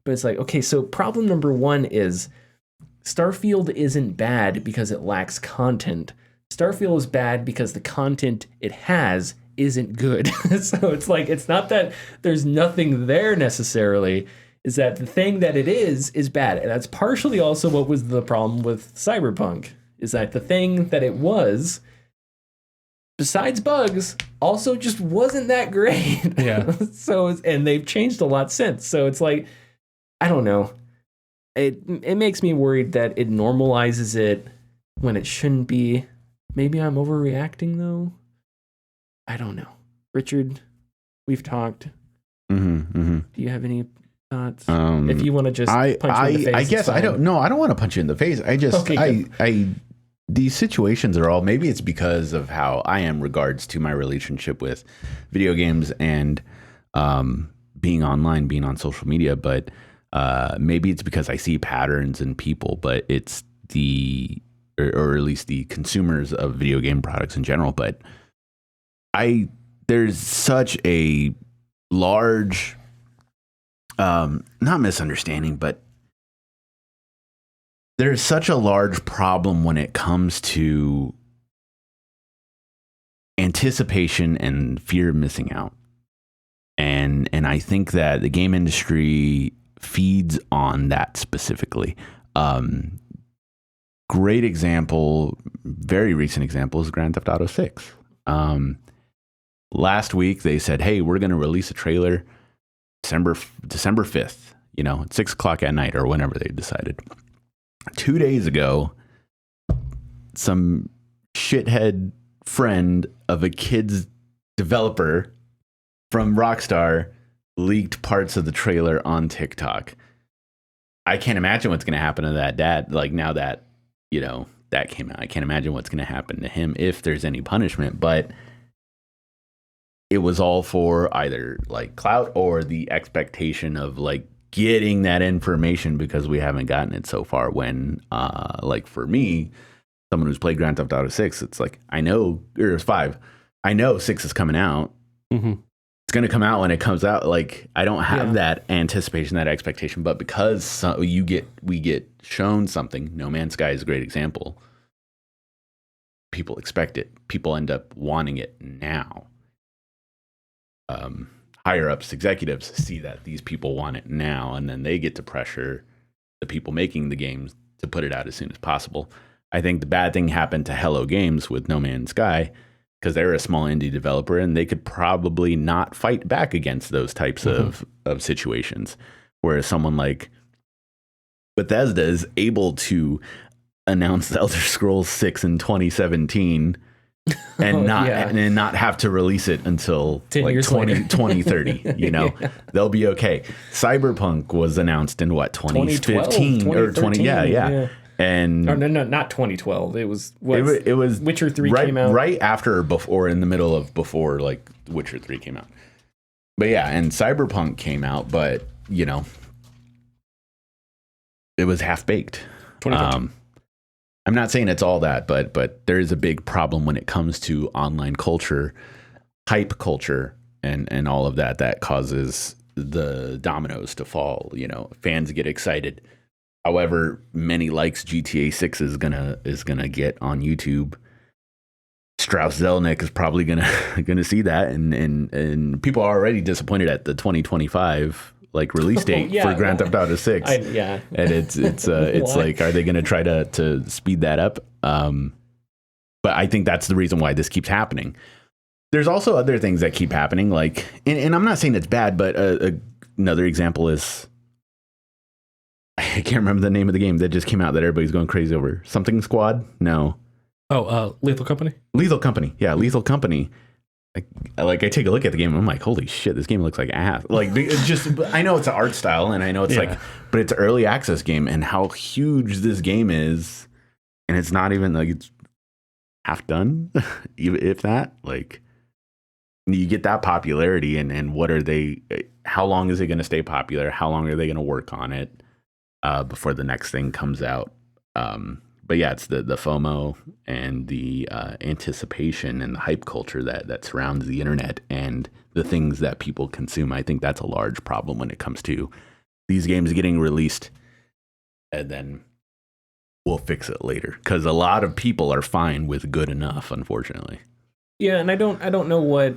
But it's like, okay, so problem number one is Starfield isn't bad because it lacks content. Starfield is bad because the content it has isn't good. So it's like, it's not that there's nothing there necessarily, is that the thing that it is bad. And that's partially also what was the problem with Cyberpunk, is that the thing that it was, besides bugs, also just wasn't that great. Yeah. And they've changed a lot since. So it's like, I don't know. It makes me worried that it normalizes it when it shouldn't be. Maybe I'm overreacting though. I don't know. Richard, we've talked. Do you have any thoughts? If you want to just punch me in the face, I guess I don't. No, I don't want to punch you in the face. I just these situations are all. Maybe it's because of how I am regards to my relationship with video games and being online, being on social media, but. Maybe it's because I see patterns in people, but it's or at least the consumers of video game products in general. But there's such a large, not misunderstanding, but there's such a large problem when it comes to anticipation and fear of missing out. And I think that the game industry feeds on that specifically. Great example, very recent example is Grand Theft Auto 6. Last week they said, hey, we're going to release a trailer December 5th, at 6:00 at night or whenever they decided. 2 days ago, some shithead friend of a kid's developer from Rockstar leaked parts of the trailer on TikTok. I can't imagine what's going to happen to that dad. Like now that, that came out, I can't imagine what's going to happen to him if there's any punishment, but it was all for either like clout or the expectation of like getting that information because we haven't gotten it so far when, like for me, someone who's played Grand Theft Auto 6, it's like, or it's 5. I know 6 is coming out. It's going to come out when it comes out. Like I don't have that anticipation, that expectation, but because we get shown something. No Man's Sky is a great example. People expect it. People end up wanting it now. Higher ups, executives see that these people want it now, and then they get to pressure the people making the games to put it out as soon as possible. I think the bad thing happened to Hello Games with No Man's Sky, because they're a small indie developer and they could probably not fight back against those types of situations. Whereas someone like Bethesda is able to announce The Elder Scrolls 6 in 2017 and not have to release it until like 2030, they'll be okay. Cyberpunk was announced in 2015 or 20. Yeah. And Oh, no, not 2012. It was it was Witcher 3 right, came out. right after or before, in the middle of before, like Witcher 3 came out. But yeah, and Cyberpunk came out, but you know, it was half baked. 2015. I'm not saying it's all that, but there is a big problem when it comes to online culture, hype culture, and all of that causes the dominoes to fall. You know, fans get excited. However many likes GTA 6 is gonna get on YouTube, Strauss Zelnick is probably gonna see that, and people are already disappointed at the 2025 like release date Yeah. for Grand Theft Auto 6. Yeah. And it's like, are they going to try to speed that up? But I think that's the reason why this keeps happening. There's also other things that keep happening, like, and I'm not saying it's bad, but another example is, I can't remember the name of the game that just came out that everybody's going crazy over. Something Squad? No. Lethal Company. Lethal Company. Yeah, Lethal Company. I take a look at the game and I'm like, holy shit, this game looks like ass. Like, it's just, I know it's an art style and I know it's like, but it's an early access game, and how huge this game is, and it's not even like it's half done, if that. Like, you get that popularity, and what are they? How long is it going to stay popular? How long are they going to work on it before the next thing comes out? But yeah, it's the FOMO and the anticipation and the hype culture that surrounds the internet and the things that people consume. I think that's a large problem when it comes to these games getting released, and then we'll fix it later, because a lot of people are fine with good enough, unfortunately. Yeah, and I don't know what.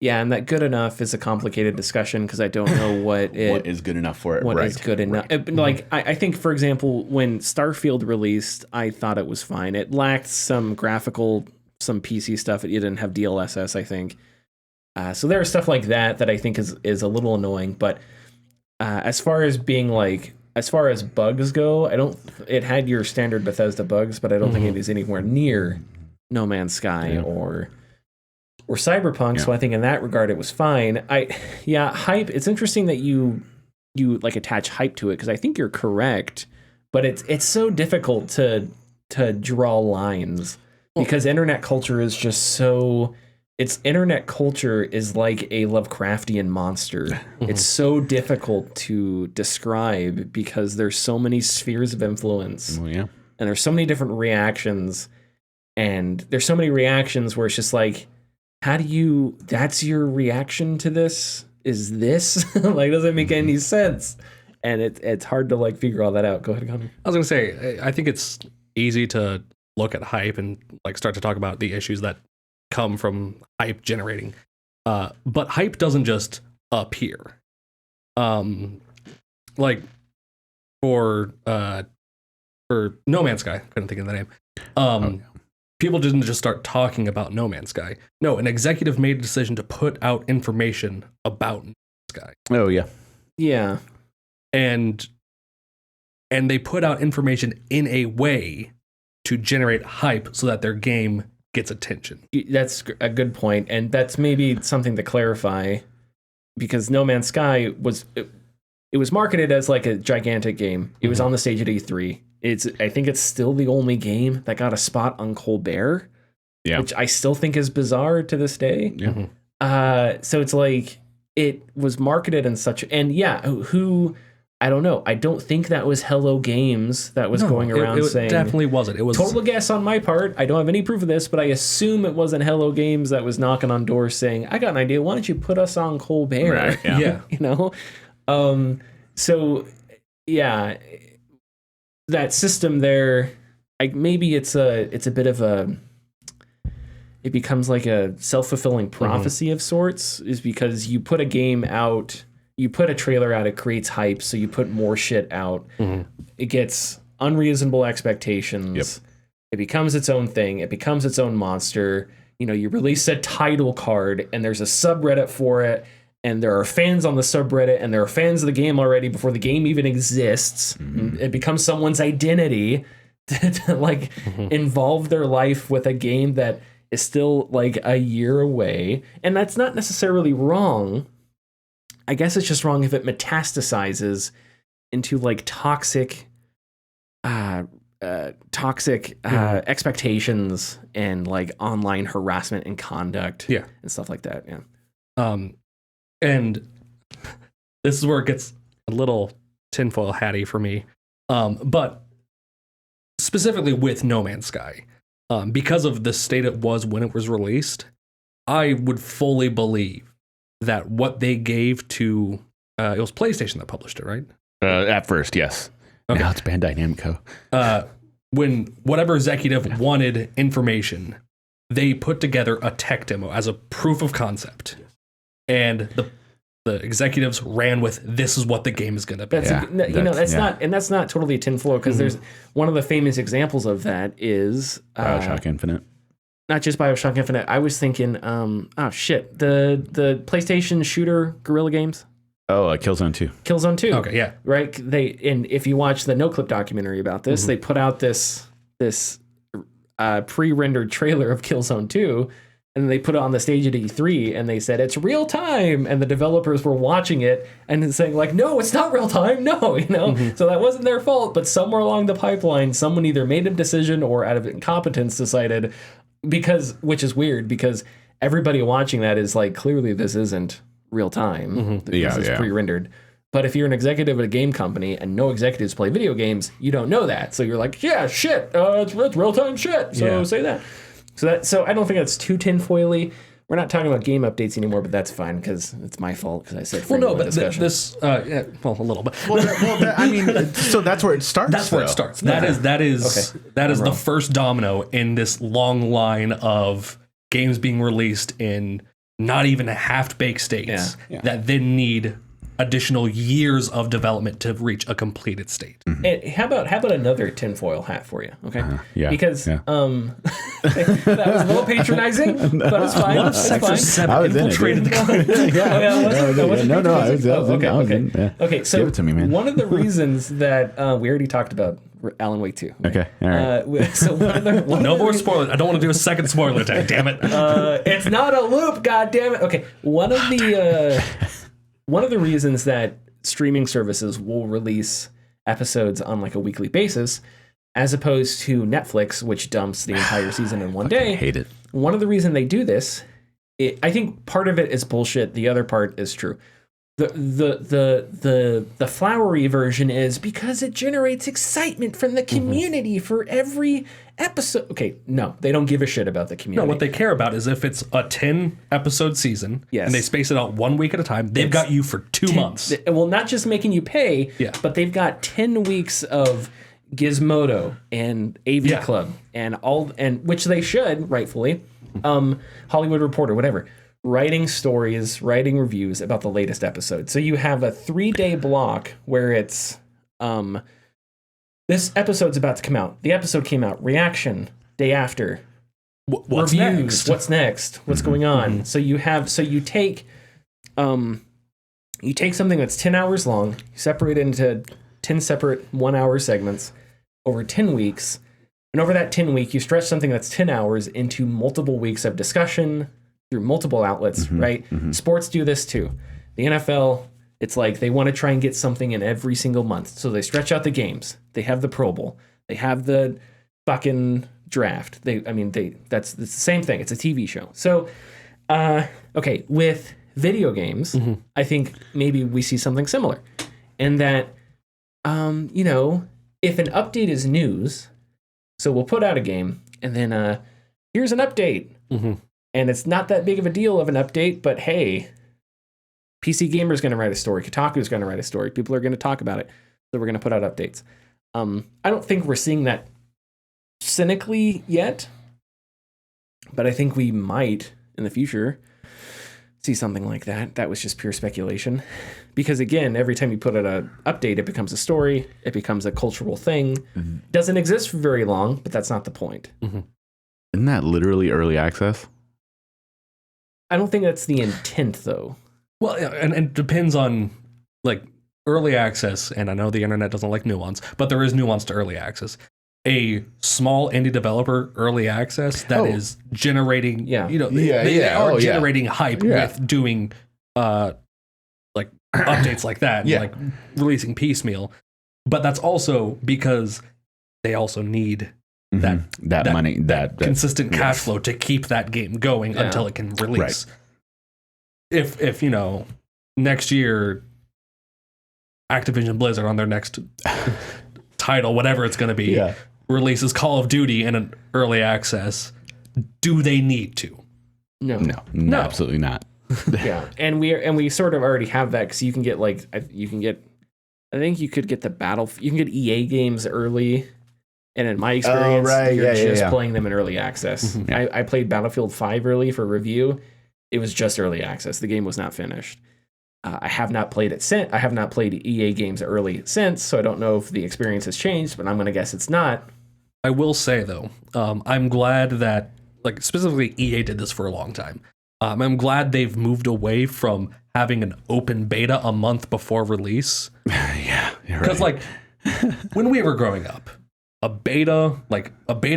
Yeah, and that good enough is a complicated discussion, because I don't know what is good enough for it. What right. is good enough? Right. Like, I think, for example, when Starfield released, I thought it was fine. It lacked some graphical, some PC stuff. It didn't have DLSS, I think. So there is stuff like that I think is a little annoying. But as far as being like, as far as bugs go, it had your standard Bethesda bugs, but I don't think it is anywhere near No Man's Sky or Cyberpunk. So I think in that regard it was fine. Hype. It's interesting that you like attach hype to it, because I think you're correct, but it's so difficult to draw lines, because internet culture is just so. Internet culture is like a Lovecraftian monster. It's so difficult to describe, because there's so many spheres of influence. Oh, yeah. And there's so many different reactions, and there's so many reactions where it's just like, that's your reaction to this? Is this? Like, doesn't make any sense. And it's hard to like figure all that out. Go ahead, Connor. I was going to say, I think it's easy to look at hype and like start to talk about the issues that come from hype generating. But hype doesn't just appear. Like for No Man's Sky, couldn't think of the name. People didn't just start talking about No Man's Sky. No, an executive made a decision to put out information about No Man's Sky. Oh, yeah. Yeah. And they put out information in a way to generate hype so that their game gets attention. That's a good point, and that's maybe something to clarify, because No Man's Sky was marketed as like a gigantic game. It was on the stage at E3. I think it's still the only game that got a spot on Colbert, which I still think is bizarre to this day. Yeah. So it's like, it was marketed in such, and who, I don't know. I don't think that was Hello Games that was going around saying. It definitely wasn't. It was total guess on my part. I don't have any proof of this, but I assume it wasn't Hello Games that was knocking on doors saying, "I got an idea. Why don't you put us on Colbert?" Right, yeah. You know. So yeah, that system there. Maybe it's a bit of a. It becomes like a self-fulfilling prophecy of sorts, is because you put a game out. You put a trailer out, it creates hype, so you put more shit out. It gets unreasonable expectations. It becomes its own thing. It becomes its own monster. You know, you release a title card, and there's a subreddit for it, and there are fans on the subreddit, and there are fans of the game already before the game even exists. It becomes someone's identity to like involve their life with a game that is still like a year away. And that's not necessarily wrong. I guess it's just wrong if it metastasizes into like toxic toxic expectations and like online harassment and conduct and stuff like that. And this is where it gets a little tinfoil hatty for me. But specifically with No Man's Sky, because of the state it was when it was released, I would fully believe that what they gave to it was PlayStation that published it, right? At first, yes. Okay. Now it's Bandai Namco. When whatever executive wanted information, they put together a tech demo as a proof of concept, and the executives ran with, this is what the game is going to be. That's not totally tinfoil, because there's one of the famous examples of that is BioShock Infinite. Not just BioShock Infinite. I was thinking, the PlayStation shooter Guerrilla Games. Oh, Killzone 2. Killzone 2. Okay, yeah. Right? And if you watch the No Clip documentary about this, they put out this pre-rendered trailer of Killzone 2, and they put it on the stage at E3, and they said, it's real time. And the developers were watching it and saying, like, no, it's not real time. No, So that wasn't their fault. But somewhere along the pipeline, someone either made a decision or out of incompetence decided, which is weird, because everybody watching that is like, clearly this isn't real time. This is pre-rendered. But if you're an executive at a game company and no executives play video games, you don't know that. So you're like, yeah, shit, it's real time shit. So say that. So I don't think that's too tinfoily. We're not talking about game updates anymore, but that's fine because it's my fault because I said. Well, no, but this, a little bit. So that's where it starts. That's where it starts. That is the first domino in this long line of games being released in not even half-baked states that then need additional years of development to reach a completed state. And how about another tinfoil hat for you? Okay, because that was a little patronizing, but it's fine. Sector 7 infiltrated the Okay, so give it to me, man. One of the reasons that we already talked about Alan Wake 2. Right? Okay, all right. So no more spoilers. I don't want to do a second spoiler tag. Damn it! It's not a loop. God damn it. Okay, one of the reasons that streaming services will release episodes on like a weekly basis, as opposed to Netflix, which dumps the entire season in one day. I hate it. One of the reasons they do this, I think part of it is bullshit. The other part is true. The flowery version is because it generates excitement from the community for every episode. Okay, no, they don't give a shit about the community. No, what they care about is if it's a 10-episode season and they space it out 1 week at a time, they've got you for 2 months. Well, not just making you pay, but they've got 10 weeks of Gizmodo and AV Club and which they should, rightfully, Hollywood Reporter, whatever, writing stories, writing reviews about the latest episode. So you have a 3-day block where it's this episode's about to come out. The episode came out. Reaction day after. What's reviews. Next? What's next? What's going on? So you take something that's 10 hours long, you separate it into 10 separate 1-hour segments over 10 weeks, and over that 10 week, you stretch something that's 10 hours into multiple weeks of discussion through multiple outlets, right? Sports do this too. The NFL, it's like they want to try and get something in every single month. So they stretch out the games. They have the Pro Bowl. They have the fucking draft. That's the same thing. It's a TV show. So, okay, with video games, I think maybe we see something similar. And that, if an update is news, so we'll put out a game and then here's an update. And it's not that big of a deal of an update, but hey, PC Gamer's going to write a story. Kotaku's going to write a story. People are going to talk about it. So we're going to put out updates. I don't think we're seeing that cynically yet, but I think we might in the future see something like that. That was just pure speculation. Because again, every time you put out an update, it becomes a story. It becomes a cultural thing. Doesn't exist for very long, but that's not the point. Isn't that literally early access? I don't think that's the intent, though. Well, and it depends on, like, early access, and I know the internet doesn't like nuance, but there is nuance to early access. A small indie developer early access that is generating, they are generating hype with doing, like, updates like that, and, like, releasing piecemeal. But that's also because they also need that money, that consistent cash flow to keep that game going until it can release. Right. If next year Activision Blizzard on their next title, whatever it's going to be, releases Call of Duty in an early access, do they need to? No, absolutely not. Yeah, and we sort of already have that, because you can get I think you could get you can get EA games early, and in my experience, you're just playing them in early access. Mm-hmm. I played Battlefield 5 early for review. It was just early access. The game was not finished. I have not played it since. I have not played EA games early since, so I don't know if the experience has changed, but I'm going to guess it's not. I will say, though, I'm glad that, specifically EA did this for a long time. I'm glad they've moved away from having an open beta a month before release. Yeah, you're right. Because, when we were growing up, a beta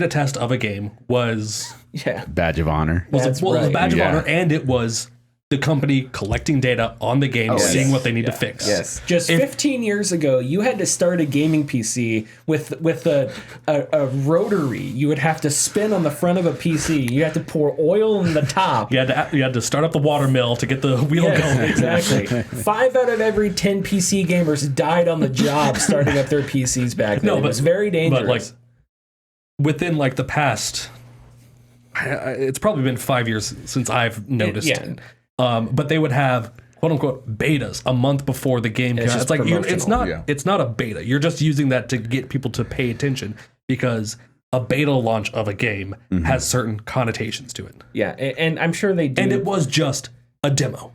test of a game was... badge of honor. Was a badge of honor, and it was the company collecting data on the game, seeing what they need to fix. Yes. Just 15 years ago, you had to start a gaming PC with a rotary. You would have to spin on the front of a PC. You had to pour oil in the top. You had to start up the water mill to get the wheel going. Exactly. 5 out of every 10 PC gamers died on the job starting up their PCs back then. It was very dangerous. But within the past, it's probably been 5 years since I've noticed it. But they would have quote unquote betas a month before the game comes out. It's not a beta. You're just using that to get people to pay attention, because a beta launch of a game has certain connotations to it. Yeah, and I'm sure they do. And it was just a demo.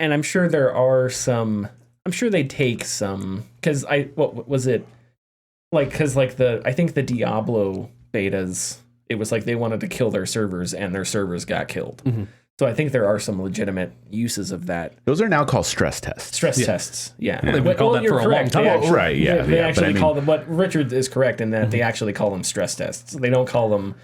And I'm sure there are some. I'm sure they take some, because what was it like? Because I think the Diablo betas, it was they wanted to kill their servers, and their servers got killed. Mm-hmm. So I think there are some legitimate uses of that. Those are now called stress tests. Stress tests, yeah. Well, they've been called that for a long time. They actually call them, but Richard is correct in that they actually call them stress tests. They don't call them,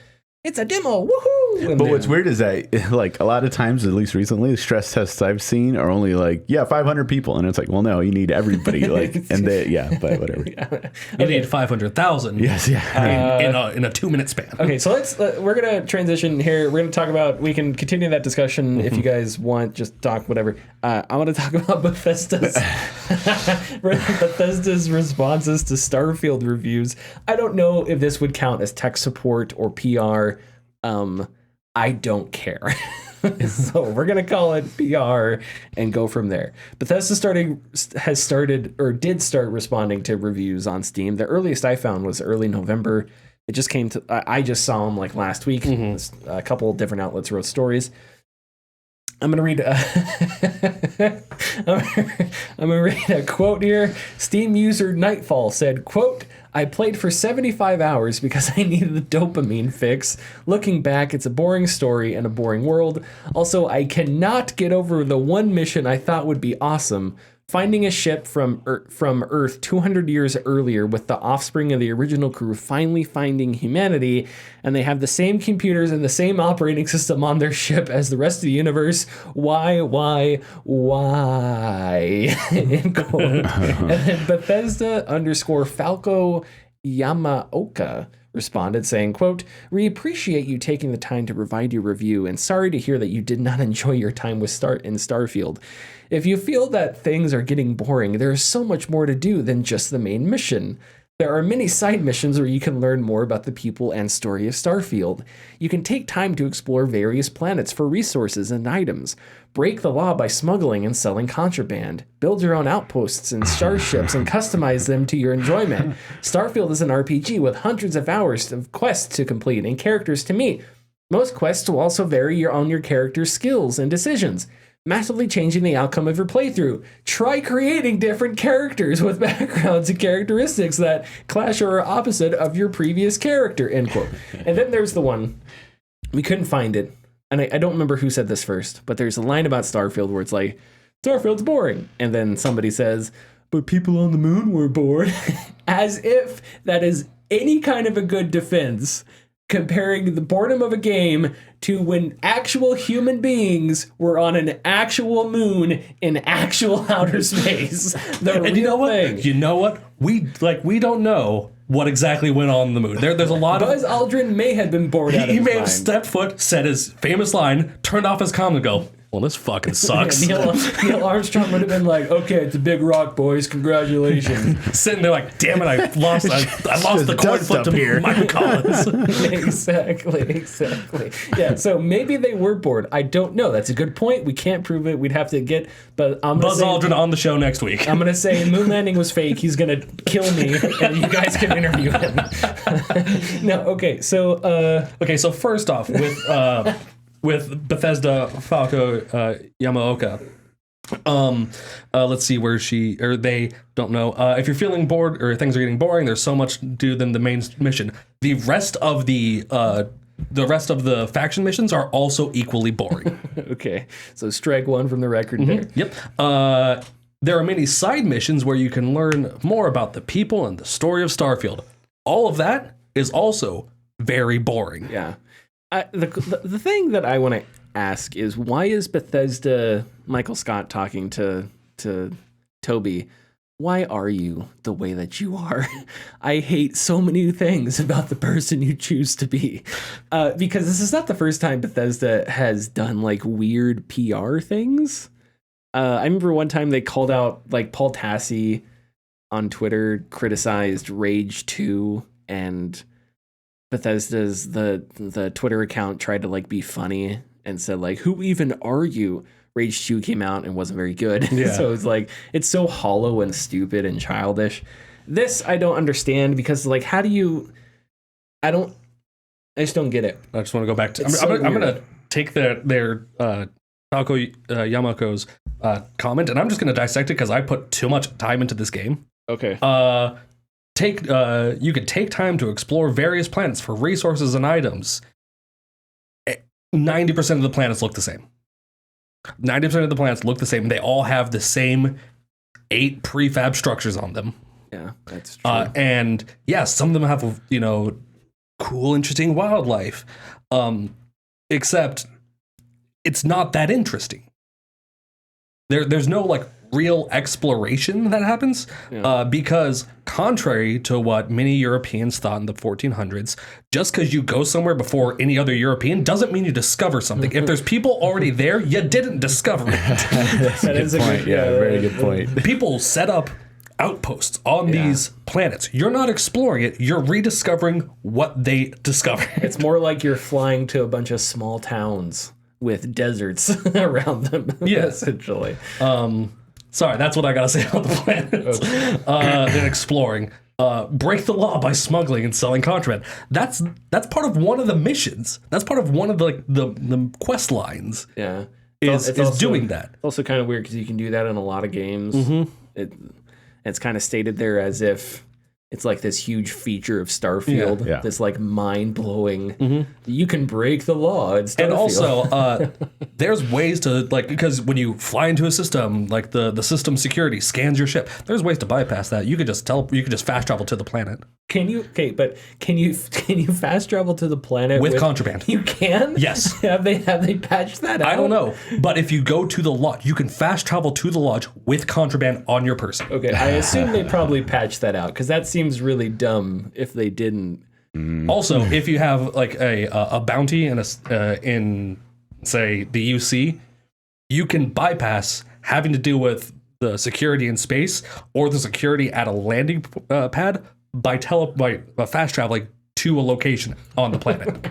it's a demo, woohoo! But what's weird is that, a lot of times, at least recently, the stress tests I've seen are only 500 people. And it's well, no, you need everybody. But whatever. You need 500,000. Yes, yeah. In a 2-minute span. Okay, so we're going to transition here. We're going to talk about, we can continue that discussion if you guys want, just talk whatever. I want to talk about Bethesda's responses to Starfield reviews. I don't know if this would count as tech support or PR. I don't care. So we're going to call it PR and go from there. Bethesda did start responding to reviews on Steam. The earliest I found was early November. It just came to, I just saw them last week. A couple of different outlets wrote stories. I'm going to read a quote here. Steam user Nightfall said, quote, I played for 75 hours because I needed the dopamine fix. Looking back, it's a boring story and a boring world. Also, I cannot get over the one mission I thought would be awesome. Finding a ship from Earth 200 years earlier with the offspring of the original crew finally finding humanity, and they have the same computers and the same operating system on their ship as the rest of the universe. Why? End quote. And then Bethesda _Falco Yamaoka responded saying, quote, we appreciate you taking the time to provide your review and sorry to hear that you did not enjoy your time with Starfield. If you feel that things are getting boring, there is so much more to do than just the main mission. There are many side missions where you can learn more about the people and story of Starfield. You can take time to explore various planets for resources and items, break the law by smuggling and selling contraband, build your own outposts and starships and customize them to your enjoyment. Starfield is an RPG with hundreds of hours of quests to complete and characters to meet. Most quests will also vary your character's skills and decisions, massively changing the outcome of your playthrough. Try creating different characters with backgrounds and characteristics that clash or are opposite of your previous character, end quote. And then there's the one, we couldn't find it, and I don't remember who said this first, but there's a line about Starfield where it's Starfield's boring. And then somebody says, but people on the moon were bored. As if that is any kind of a good defense, comparing the boredom of a game to when actual human beings were on an actual moon in actual outer space. And you know what? You know what? We don't know what exactly went on in the moon. There's a lot Buzz of... Aldrin may have been bored out of He his may have mind. stepped foot, said his famous line, turned off his comm and go, well, this fucking sucks. Neil Armstrong would have been like, okay, it's a big rock, boys. Congratulations. Sitting there like, damn it, I lost the coin dust flip up to here. Michael Collins. Exactly. Yeah, so maybe they were bored. I don't know. That's a good point. We can't prove it. We'd have to get, but I'm Buzz gonna say, Aldrin on the show next week. I'm gonna say moon landing was fake. He's gonna kill me, and you guys can interview him. No, okay. So, So first off, with Bethesda Falco Yamaoka, let's see where they don't know. If you're feeling bored or things are getting boring, there's so much to do than the main mission. The rest of the faction missions are also equally boring. okay. So strike one from the record there. Yep. There are many side missions where you can learn more about the people and the story of Starfield. All of that is also very boring. Yeah. The thing that I want to ask is, why is Bethesda Michael Scott talking to Toby? Why are you the way that you are? I hate so many things about the person you choose to be. Because this is not the first time Bethesda has done like weird PR things. I remember one time they called out like Paul Tassi on Twitter, criticized Rage 2, and Bethesda's the Twitter account tried to like be funny and said like, who even are you? Rage 2 came out and wasn't very good. Yeah. So it's like, it's so hollow and stupid and childish. This I don't understand, because like, how do you, I just don't get it. I just want to go back to... It's I'm so going weird. to take their Falco Yamako's comment, and I'm just going to dissect it because I put too much time into this game. Okay. You can take time to explore various planets for resources and items. 90% of the planets look the same. 90% of the planets look the same. They all have the same 8 prefab structures on them. Yeah, that's true. And yeah, some of them have, cool, interesting wildlife. Except it's not that interesting. There's no like real exploration that happens, because contrary to what many Europeans thought in the 1400s, just because you go somewhere before any other European doesn't mean you discover something. If there's people already there, you didn't discover it. That's a good point. Very good point. People set up outposts on these planets. You're not exploring it, you're rediscovering what they discovered. It's more like you're flying to a bunch of small towns with deserts around them, essentially. Sorry, that's what I gotta say about the planets. Then exploring. Break the law by smuggling and selling contraband. That's part of one of the missions. That's part of one of the quest lines. Yeah. Is also doing that. Also kind of weird because you can do that in a lot of games. It's kind of stated there as if it's like this huge feature of Starfield. Yeah. This like mind-blowing, you can break the law in Starfield. And also, there's ways to, like, because when you fly into a system, like the system security scans your ship, there's ways to bypass that. You could just fast travel to the planet. Can you fast travel to the planet with contraband? You can? Yes. Have they patched that out? I don't know. But if you go to the lodge, you can fast travel to the lodge with contraband on your person. Okay, I assume they probably patched that out, because that seems really dumb if they didn't. Also, if you have like a bounty in say the UC, you can bypass having to deal with the security in space or the security at a landing pad by fast traveling to a location on the planet.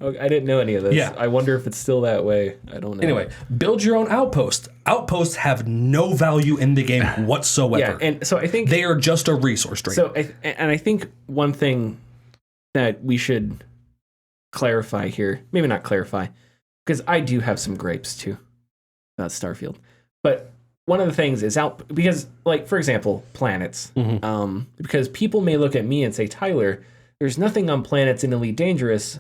Okay, I didn't know any of this. Yeah. I wonder if it's still that way. I don't know. Anyway, build your own outpost. Outposts have no value in the game whatsoever. Yeah, and so I think they are just a resource drain. So, I think one thing that we should clarify here, maybe not clarify, because I do have some gripes too about Starfield. But one of the things is because, like, for example, planets. Because people may look at me and say, Tyler, there's nothing on planets in Elite Dangerous,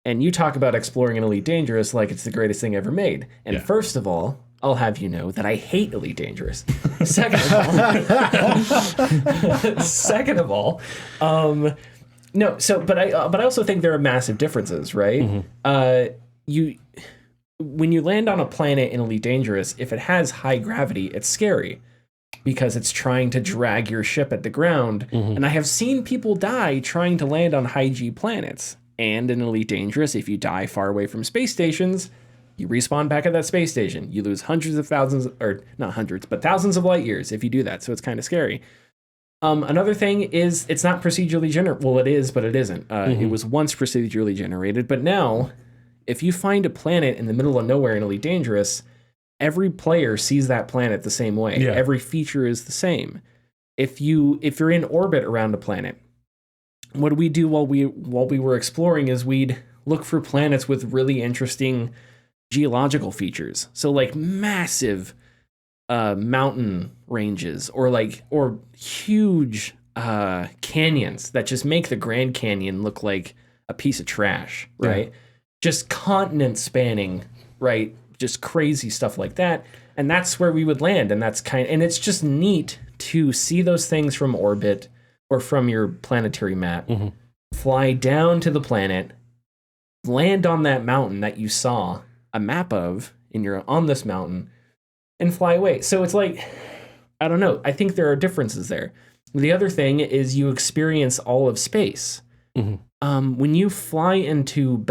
and you talk about exploring in Elite Dangerous like it's the greatest thing ever made. And first of all, I'll have you know that I hate Elite Dangerous. Second of all, no. So, but I also think there are massive differences, right? When you land on a planet in Elite Dangerous, if it has high gravity, it's scary. because it's trying to drag your ship at the ground. And I have seen people die trying to land on high G planets. And in Elite Dangerous, if you die far away from space stations, you respawn back at that space station. You lose hundreds of thousands, or not hundreds, but thousands of light years if you do that. So it's kind of scary. Another thing is it's not procedurally generated. Well, it is, but it isn't. It was once procedurally generated, but now if you find a planet in the middle of nowhere in Elite Dangerous, every player sees that planet the same way. Yeah. Every feature is the same. If you're in orbit around a planet, what do we do while we were exploring is we'd look for planets with really interesting geological features. So like massive mountain ranges or huge canyons that just make the Grand Canyon look like a piece of trash, right? Yeah. Just continent spanning, right? Just crazy stuff like that. And that's where we would land. And and it's just neat to see those things from orbit or from your planetary map, fly down to the planet, land on that mountain that you saw a map of on this mountain, and fly away. So it's like, I don't know. I think there are differences there. The other thing is you experience all of space. When you fly into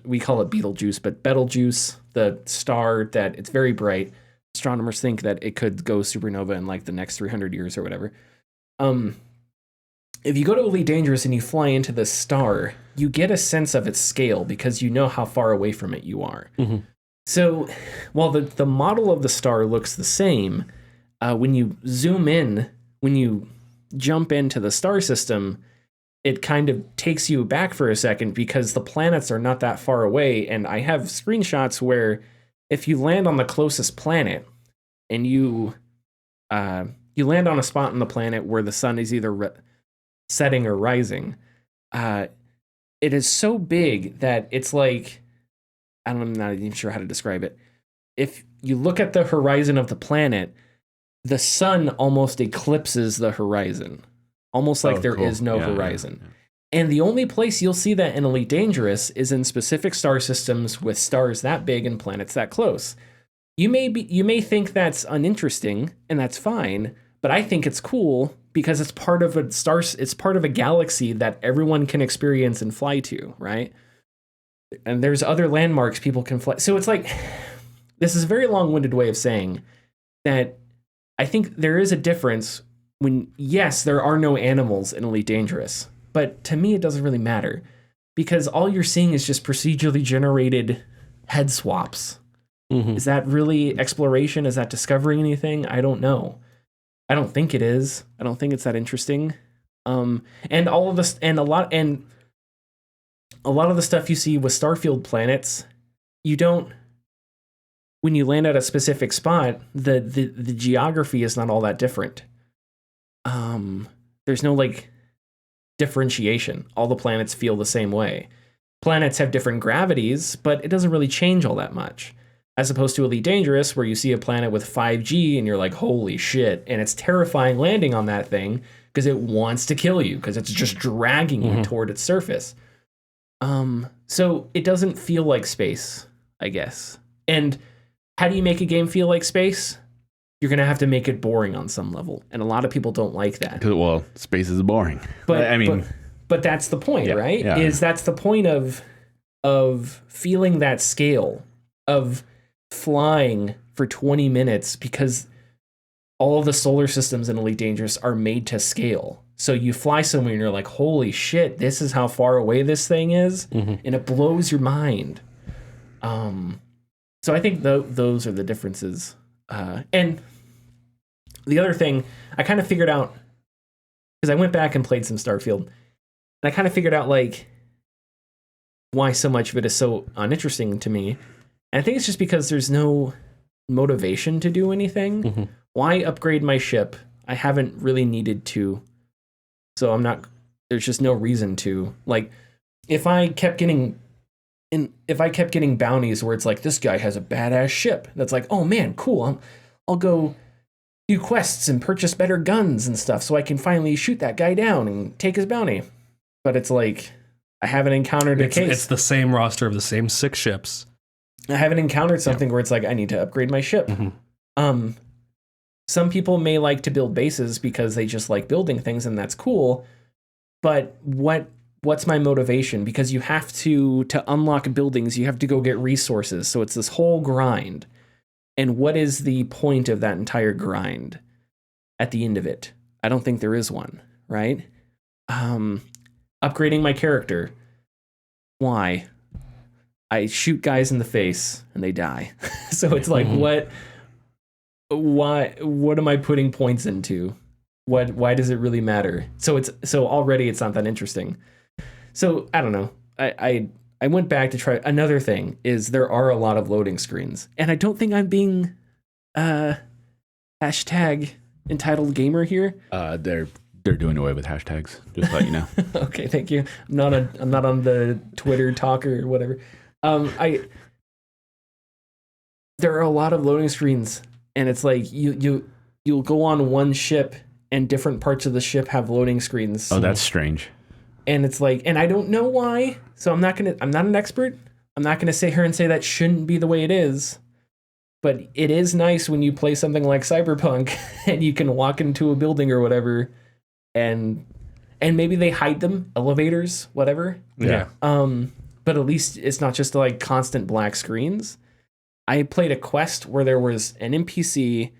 we call it Betelgeuse, but Betelgeuse, the star that it's very bright. Astronomers think that it could go supernova in like the next 300 years or whatever. If you go to Elite Dangerous and you fly into this star, you get a sense of its scale because you know how far away from it you are. So while the model of the star looks the same, when you zoom in, when you jump into the star system, it kind of takes you back for a second because the planets are not that far away. And I have screenshots where if you land on the closest planet and you land on a spot on the planet where the sun is either setting or rising, it is so big that it's like, I'm not even sure how to describe it. If you look at the horizon of the planet, the sun almost eclipses the horizon. Almost like there is no horizon. Yeah. And the only place you'll see that in Elite Dangerous is in specific star systems with stars that big and planets that close. You may think that's uninteresting, and that's fine, but I think it's cool because it's part of a galaxy that everyone can experience and fly to, right? And there's other landmarks people can fly. So it's like, this is a very long-winded way of saying that I think there is a difference when, yes, there are no animals in Elite Dangerous, but to me it doesn't really matter because all you're seeing is just procedurally generated head swaps. Is that really exploration? Is that discovering anything? I don't know. I don't think it is. I don't think it's that interesting. And all of this, and a lot of the stuff you see with Starfield planets, when you land at a specific spot, the geography is not all that different. There's no like differentiation. All the planets feel the same way. Planets have different gravities, but it doesn't really change all that much. As opposed to Elite Dangerous, where you see a planet with 5G and you're like, holy shit. And it's terrifying landing on that thing because it wants to kill you because it's just dragging you toward its surface. So it doesn't feel like space, I guess. And how do you make a game feel like space? You're going to have to make it boring on some level. And a lot of people don't like that. Well, space is boring. But I mean, but that's the point, right? Yeah. That's the point of feeling that scale, of flying for 20 minutes, because all of the solar systems in Elite Dangerous are made to scale. So you fly somewhere and you're like, holy shit, this is how far away this thing is. And it blows your mind. So I think those are the differences. And the other thing I kind of figured out, because I went back and played some Starfield, and I kind of figured out like why so much of it is so uninteresting to me. And I think it's just because there's no motivation to do anything. Why upgrade my ship? I haven't really needed to. So there's just no reason to. Like, if I kept getting bounties where it's like, this guy has a badass ship, that's like, oh man, cool, I'll go do quests and purchase better guns and stuff so I can finally shoot that guy down and take his bounty. But it's like, I haven't encountered a case. It's the same roster of the same 6 ships. I haven't encountered something where it's like, I need to upgrade my ship. some people may like to build bases because they just like building things, and that's cool. But what's my motivation? Because you have to unlock buildings, you have to go get resources. So it's this whole grind. And what is the point of that entire grind at the end of it? I don't think there is one, right? Upgrading my character. Why? I shoot guys in the face and they die. So it's like, what am I putting points into? Why does it really matter? So already it's not that interesting. So I don't know. I went back to try. Another thing is there are a lot of loading screens, and I don't think I'm being hashtag entitled gamer here. They're doing away with hashtags. Just to let you know. Okay, thank you. I'm not on the Twitter talk or whatever. There are a lot of loading screens, and it's like you'll go on one ship, and different parts of the ship have loading screens. Oh, that's strange. And it's like, and I don't know why. So I'm not an expert. I'm not gonna sit here and say that shouldn't be the way it is. But it is nice when you play something like Cyberpunk and you can walk into a building or whatever, and maybe they hide them, elevators, whatever. Yeah. But at least it's not just like constant black screens. I played a quest where there was an NPC.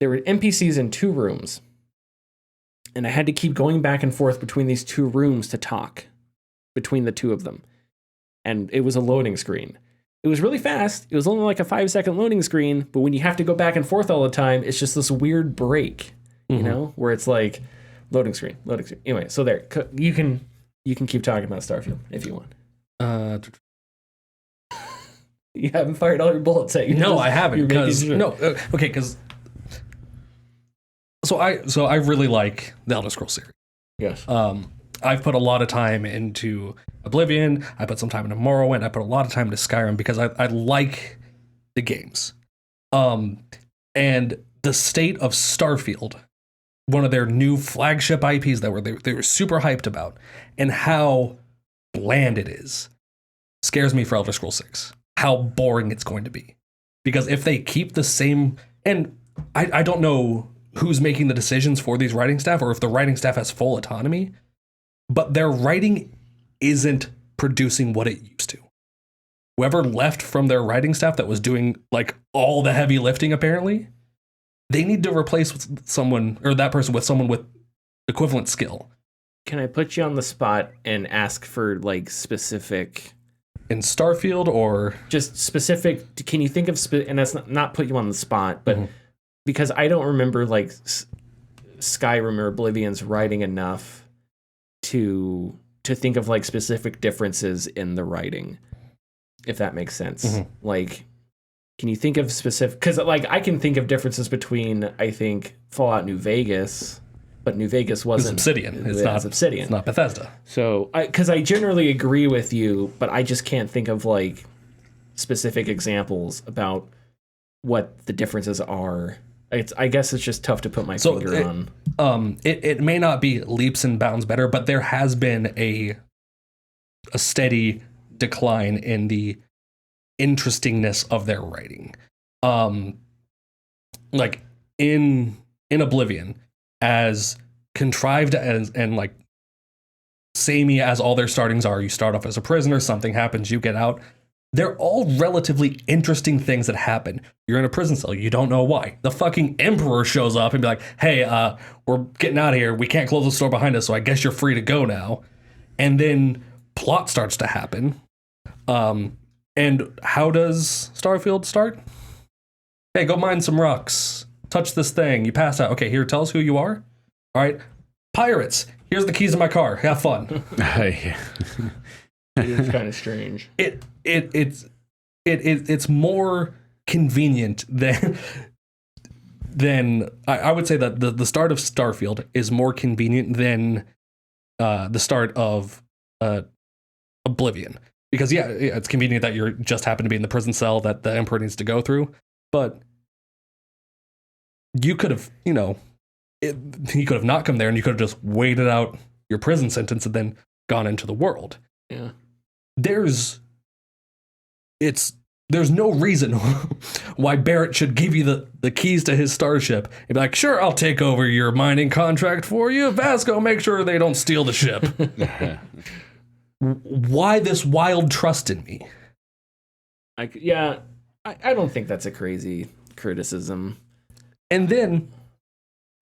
There were NPCs in 2 rooms. And I had to keep going back and forth between these 2 rooms to talk between the 2 of them. And it was a loading screen. It was really fast. It was only like a 5-second loading screen. But when you have to go back and forth all the time, it's just this weird break, you know, where it's like loading screen. Anyway, so there. You can keep talking about Starfield if you want. You haven't fired all your bullets at you. No, I haven't. Because So I really like the Elder Scrolls series. Yes. I've put a lot of time into Oblivion. I put some time into Morrowind. I put a lot of time into Skyrim because I like the games. And the state of Starfield, one of their new flagship IPs that they were super hyped about, and how bland it is, scares me for Elder Scrolls 6. How boring it's going to be. Because if they keep the same, and I don't know who's making the decisions for these writing staff, or if the writing staff has full autonomy, but their writing isn't producing what it used to. Whoever left from their writing staff that was doing like all the heavy lifting, apparently, they need to replace someone, or that person with someone with equivalent skill. Can I put you on the spot and ask for like specific in Starfield, or just specific? Can you think of and that's not put you on the spot, but because I don't remember like Skyrim or Oblivion's writing enough to think of like specific differences in the writing, if that makes sense. Like, can you think of specific? Because like I can think of differences between, I think, Fallout New Vegas, but New Vegas wasn't Obsidian. It's not Obsidian. It's not Bethesda. So, because I generally agree with you, but I just can't think of like specific examples about what the differences are. I guess it's just tough to put my finger on. It may not be leaps and bounds better, but there has been a steady decline in the interestingness of their writing. Like in Oblivion, as contrived and like samey as all their startings are, you start off as a prisoner, something happens, you get out. They're all relatively interesting things that happen. You're in a prison cell. You don't know why. The fucking emperor shows up and be like, hey, we're getting out of here. We can't close the door behind us, so I guess you're free to go now. And then plot starts to happen. And how does Starfield start? Hey, go mine some rocks. Touch this thing. You pass out. Okay, here, tell us who you are. All right. Pirates. Here's the keys of my car. Have fun. It's kind of strange. It's more convenient than I would say that the start of Starfield is more convenient than the start of Oblivion, because it's convenient that you just happen to be in the prison cell that the Emperor needs to go through, but you could have you could have not come there, and you could have just waited out your prison sentence and then gone into the world. Yeah. It's there's no reason why Barrett should give you the keys to his starship and be like, sure, I'll take over your mining contract for you. Vasco, make sure they don't steal the ship. Why this wild trust in me? I don't think that's a crazy criticism. And then,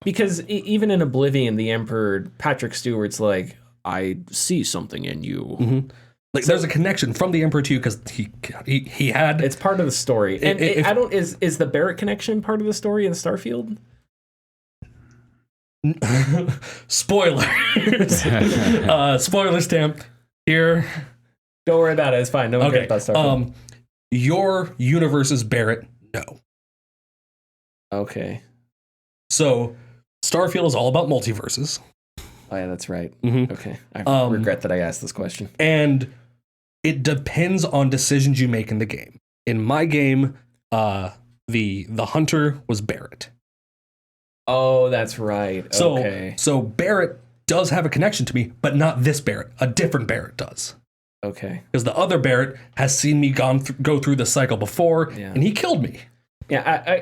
because even in Oblivion, the Emperor, Patrick Stewart's like, I see something in you. Mm-hmm. Like, so, there's a connection from the Emperor to you because he had... It's part of the story. And is the Barrett connection part of the story in Starfield? Spoilers. Spoiler stamp here. Don't worry about it. It's fine. No one cares about Starfield. Your universe is Barrett. No. Okay. So Starfield is all about multiverses. Oh yeah, that's right. Mm-hmm. Okay. I regret that I asked this question. And it depends on decisions you make in the game. In my game, the hunter was Barrett. Oh, that's right. So Barrett does have a connection to me, but not this Barrett. A different Barrett does. Okay. Because the other Barrett has seen me go through the cycle before, and he killed me. Yeah,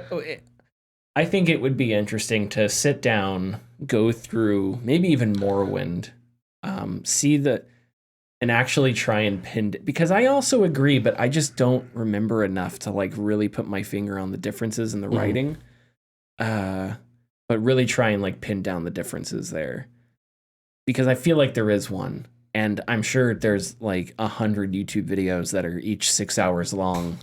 I think it would be interesting to sit down, go through maybe even Morrowind, and actually try and pin it. Because I also agree, but I just don't remember enough to like really put my finger on the differences in the writing. But really try and like pin down the differences there. Because I feel like there is one. And I'm sure there's like 100 YouTube videos that are each 6 hours long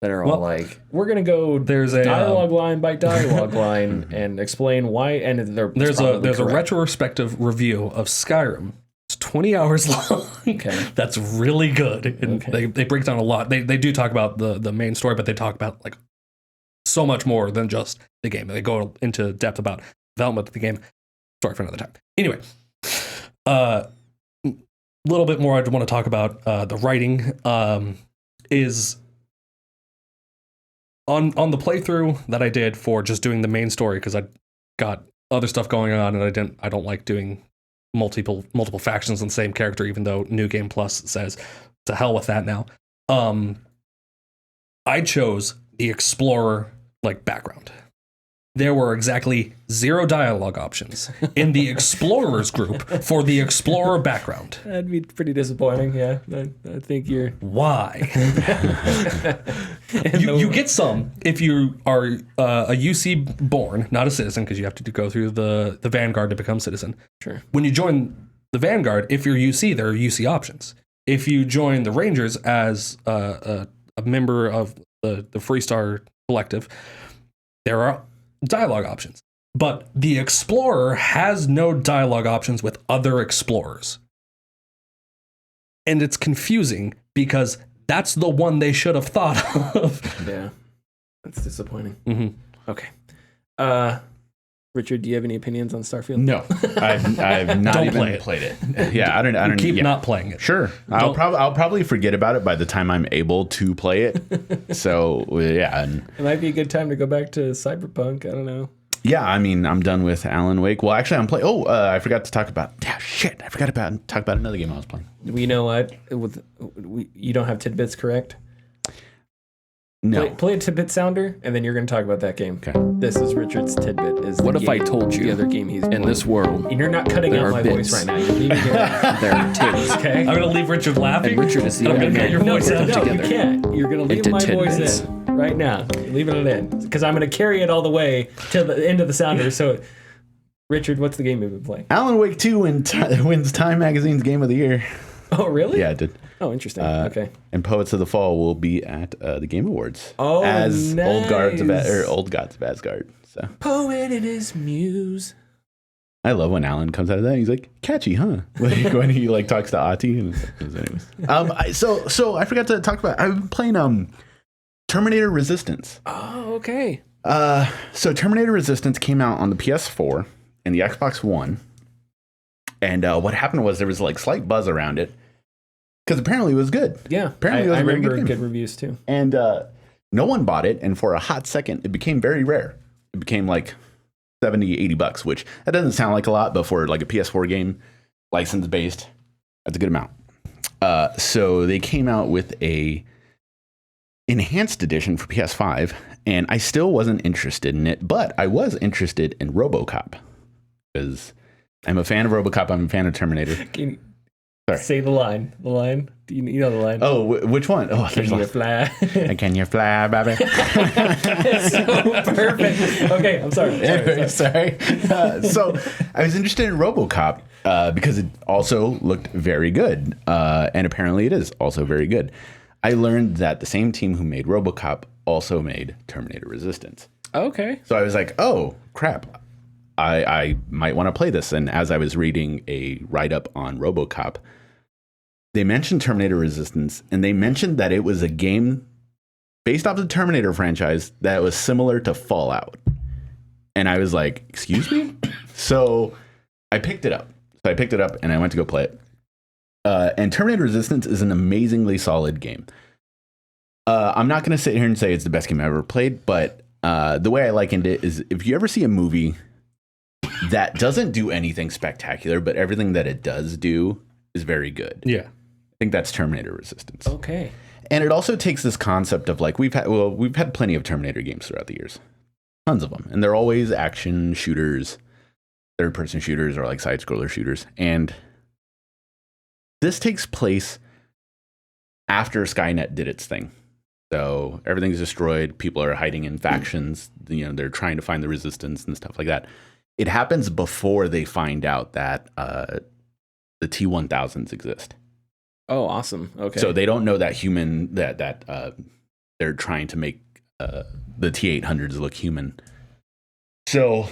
that are all like, we're going to go there's a dialogue line by dialogue line and explain why. And there's a retrospective review of Skyrim. It's 20 hours long. Okay. That's really good. And they break down a lot. They do talk about the main story, but they talk about like so much more than just the game. They go into depth about development of the game. Story for another time. Anyway, a little bit more I want to talk about the writing is on the playthrough that I did for just doing the main story, because I got other stuff going on and I don't like doing multiple factions on the same character, even though New Game Plus says to hell with that now. I chose the Explorer like background. There were exactly 0 dialogue options in the Explorers group for the Explorer background. That'd be pretty disappointing, yeah. I think you're... Why? you get some if you are a UC born, not a citizen, because you have to go through the Vanguard to become citizen. Sure. When you join the Vanguard, if you're UC, there are UC options. If you join the Rangers as a member of the Freestar Collective, there are dialogue options. But the Explorer has no dialogue options with other explorers. And it's confusing because that's the one they should have thought of. Yeah, that's disappointing. Mm-hmm. Okay. Richard, do you have any opinions on Starfield? No, I've not Don't even played it. Yeah, I don't keep not playing it. Sure, I'll probably forget about it by the time I'm able to play it. So yeah, it might be a good time to go back to Cyberpunk. I don't know. Yeah, I mean, I'm done with Alan Wake. Well, actually, I'm playing. Oh, I forgot to talk about. Yeah, shit, I forgot about talk about another game I was playing. You know what? You don't have Tidbits, correct? No. Play a Tidbit sounder, and then you're going to talk about that game. Okay. This is Richard's Tidbit. What if I told you the other game he's in this world? And you're not cutting out my voice right now. You're leaving it. There are tits. Okay. I'm gonna leave Richard laughing. And Richard is the I'm only gonna get your man voice put out. them No, you together can't. You're going to leave into my voice tidbits. in right now. Leaving it in. Because I'm going to carry it all the way to the end of the sounder. So, Richard, what's the game you've been playing? Alan Wake 2 wins Time Magazine's Game of the Year. Oh, really? Yeah, it did. Oh, interesting. Okay. And Poets of the Fall will be at the Game Awards. Oh, as nice. Old Gods of Asgard. So Poet and his muse. I love when Alan comes out of that. He's like, catchy, huh? Like when he like talks to Ati. And anyways. So I forgot to talk about. I've been playing Terminator Resistance. Oh, okay. So Terminator Resistance came out on the PS4 and the Xbox One. And what happened was there was like slight buzz around it because apparently it was good. Yeah, apparently it was I a very remember good game. good reviews too. And no one bought it. And for a hot second, it became very rare. It became like $70-$80, which that doesn't sound like a lot, but for like a PS4 game, license based, that's a good amount. So they came out with a enhanced edition for PS5, and I still wasn't interested in it, but I was interested in RoboCop because I'm a fan of RoboCop. I'm a fan of Terminator. Can you Sorry. say the line? The line? Do you know the line? Oh, which one? Oh, Can there's you lots. fly? Can you fly, baby? So perfect. Okay, I'm sorry. Sorry. So I was interested in RoboCop because it also looked very good, and apparently it is also very good. I learned that the same team who made RoboCop also made Terminator Resistance. Okay. So I was like, oh, crap. I might want to play this. And as I was reading a write-up on RoboCop, they mentioned Terminator Resistance, and they mentioned that it was a game based off the Terminator franchise that was similar to Fallout. And I was like, excuse me? So I picked it up. And I went to go play it. And Terminator Resistance is an amazingly solid game. I'm not going to sit here and say it's the best game I've ever played, but the way I likened it is if you ever see a movie that doesn't do anything spectacular, but everything that it does do is very good. Yeah. I think that's Terminator Resistance. Okay. And it also takes this concept of like we've had plenty of Terminator games throughout the years. Tons of them. And they're always action shooters, third-person shooters, or like side-scroller shooters. And this takes place after Skynet did its thing. So everything's destroyed. People are hiding in factions. You know, they're trying to find the resistance and stuff like that. It happens before they find out that the T-1000s exist. Oh, awesome. Okay. So they don't know that they're trying to make the T-800s look human. So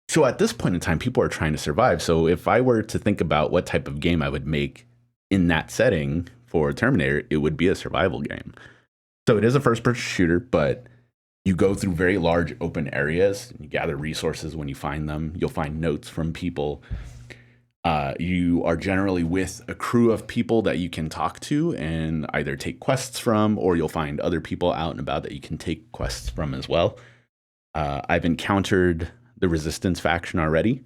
so at this point in time, people are trying to survive. So if I were to think about what type of game I would make in that setting for Terminator, it would be a survival game. So it is a first-person shooter, but you go through very large open areas. And you gather resources when you find them. You'll find notes from people. You are generally with a crew of people that you can talk to and either take quests from, or you'll find other people out and about that you can take quests from as well. I've encountered the Resistance faction already,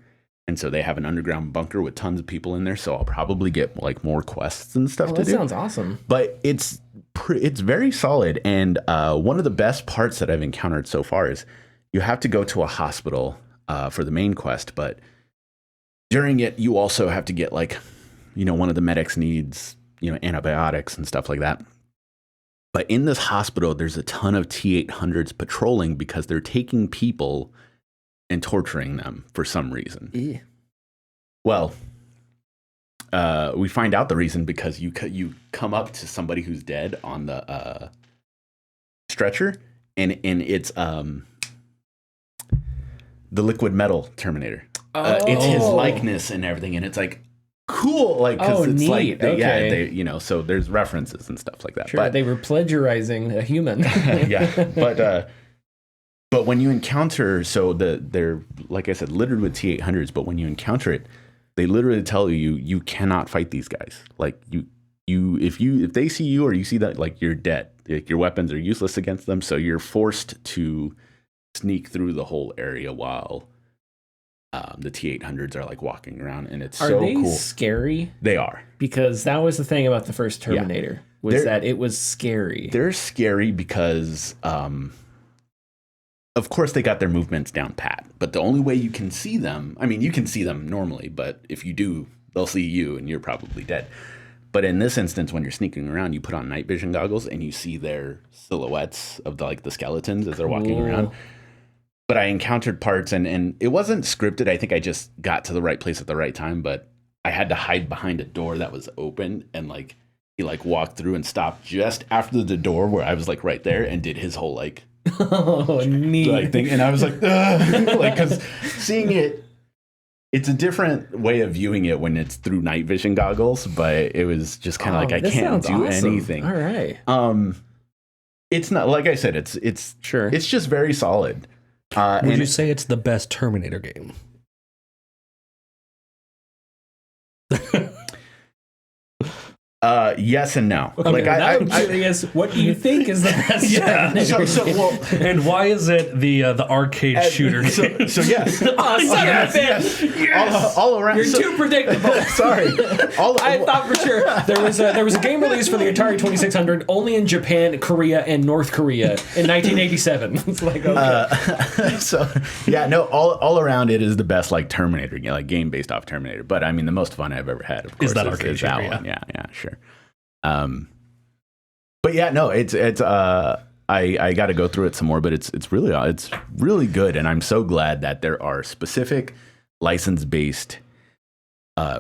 and so they have an underground bunker with tons of people in there. So I'll probably get like more quests and stuff to that do. Sounds awesome. But it's very solid, and one of the best parts that I've encountered so far is you have to go to a hospital for the main quest, but during it, you also have to get like, you know, one of the medics needs, you know, antibiotics and stuff like that. But in this hospital, there's a ton of T-800s patrolling because they're taking people and torturing them for some reason. Yeah. Well, we find out the reason because you come up to somebody who's dead on the stretcher, and it's the liquid metal Terminator. It's his likeness and everything, and it's like cool, like because it's neat. like Okay. they you know, so there's references and stuff like that. Sure, But they were plagiarizing a human. yeah, but when you encounter, so they're like I said, littered with T-800s. But when you encounter it, they literally tell you cannot fight these guys. Like if they see you or you see that, like you're dead. Like your weapons are useless against them. So you're forced to sneak through the whole area while the T-800s are like walking around, and it's so cool. Scary? They are, Because that was the thing about the first Terminator was that it was scary. They're scary because, of course, they got their movements down pat. But the only way you can see them, I mean, you can see them normally, but if you do, they'll see you, and you're probably dead. But in this instance, when you're sneaking around, you put on night vision goggles, and you see their silhouettes of the skeletons as they're walking around. But I encountered parts, and it wasn't scripted. I think I just got to the right place at the right time, but I had to hide behind a door that was open, and he walked through and stopped just after the door where I was like right there and did his whole Oh, neat. thing. And I was like, because seeing it's a different way of viewing it when it's through night vision goggles, but it was just kind of I can't do anything. All right. It's not, like I said, it's Sure. It's just very solid. Would you say it's the best Terminator game? Yes and no. Okay, now I'm curious, what do you think is the best? Yeah. Well, And why is it the arcade shooter? so yes. Oh, son of a bitch! Yes. All around. You're too predictable. Sorry. I thought for sure there was a game release for the Atari 2600 only in Japan, Korea, and North Korea in 1987. It's like, okay. So yeah, no, all around it is the best like Terminator, like game based off Terminator. But I mean, the most fun I've ever had, of course, Is that arcade shooter, that one. Yeah, sure. But yeah, no, it's I got to go through it some more, but it's really good, and I'm so glad that there are specific license based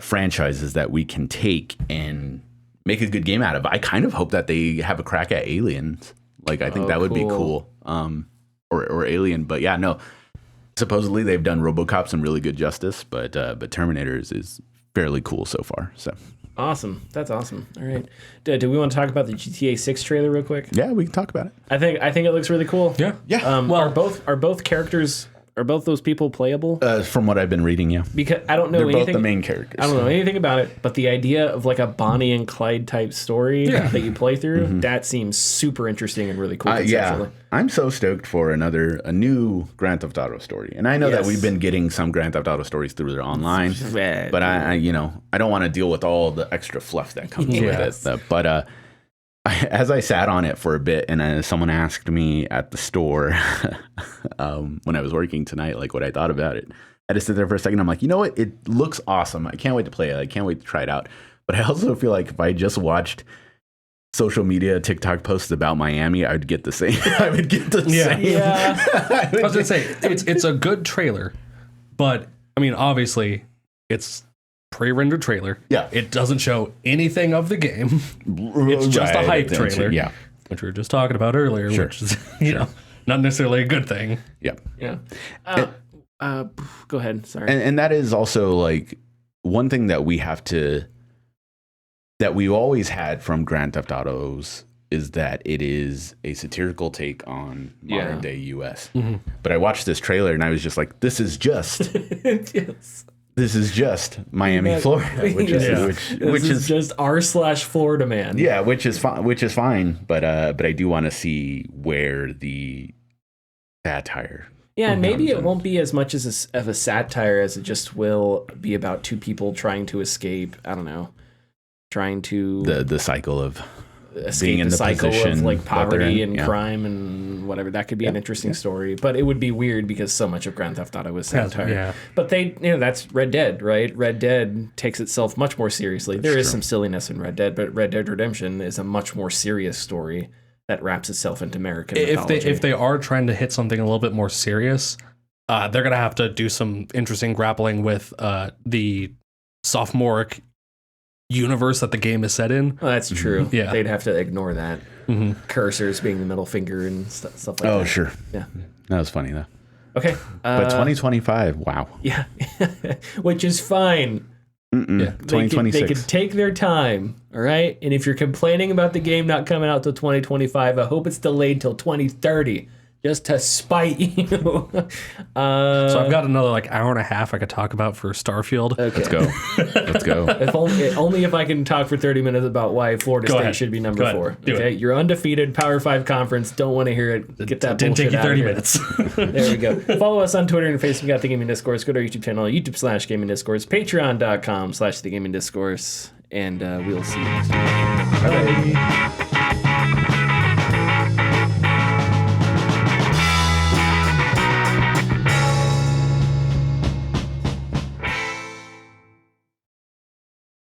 franchises that we can take and make a good game out of. I kind of hope that they have a crack at Aliens. Like I think that would be cool. Or Alien, but yeah, no. Supposedly they've done RoboCop some really good justice, but Terminator is fairly cool so far. So Awesome. That's awesome. All right. Do we want to talk about the GTA 6 trailer real quick? yeah, we can talk about it. I think it looks really cool. Yeah. Well, are both characters, are both those people playable? From what I've been reading, yeah, Because I don't know they're anything. both the main characters. I don't know anything about it, but the idea of like a Bonnie and Clyde type story that you play through, that seems super interesting and really cool conceptually. Yeah, I'm so stoked for a new Grand Theft Auto story, and I know that we've been getting some Grand Theft Auto stories through their online, but I don't want to deal with all the extra fluff that comes with it. But as I sat on it for a bit, and someone asked me at the store when I was working tonight, like what I thought about it, I just sit there for a second. I'm like, you know what? It looks awesome. I can't wait to play it. I can't wait to try it out. But I also feel like if I just watched social media TikTok posts about Miami, I would get the same. I would get the same. Yeah. I was gonna say it's a good trailer, but I mean, obviously, it's pre-rendered trailer. Yeah. It doesn't show anything of the game. It's just a hype trailer. Yeah. Which we were just talking about earlier, which is not necessarily a good thing. Yeah. Yeah. Go ahead. Sorry. And that is also like one thing that we always had from Grand Theft Autos is that it is a satirical take on modern day US. Mm-hmm. But I watched this trailer and I was just like, this is just this is just Miami, Florida, which is just r/Florida man. Yeah, which is fine. But I do want to see where the satire. Yeah, and maybe it won't be as much as of a satire as it just will be about two people trying to escape. I don't know, trying to the cycle of escape being in the cycle position of like poverty in, and crime and whatever. That could be an interesting story, but it would be weird because so much of Grand Theft Auto is satire. Yeah. But that's Red Dead, right? Red Dead takes itself much more seriously. There is some silliness in Red Dead, but Red Dead Redemption is a much more serious story that wraps itself into American mythology. If they are trying to hit something a little bit more serious, they're gonna have to do some interesting grappling with the sophomoric universe that the game is set in. Well, that's true. Yeah. They'd have to ignore that. Cursors being the middle finger and stuff like that. Oh, sure. Yeah. That was funny, though. Okay. But 2025, wow. Yeah. Which is fine. Yeah. They 2026. could take their time, all right? And if you're complaining about the game not coming out till 2025, I hope it's delayed till 2030. Just to spite you. So I've got another hour and a half I could talk about for Starfield. Okay. Let's go. Let's go. If only if I can talk for 30 minutes about why Florida State ahead. should be number Go ahead. 4. Do okay, it. you're undefeated, Power 5 conference. Don't want to hear it. Get that Didn't bullshit take you out of 30 here. minutes. There we go. Follow us on Twitter and Facebook at The Gaming Discourse. Go to our YouTube channel, YouTube/Gaming Discourse, Patreon.com/The Gaming Discourse, and we'll see you next week. Bye.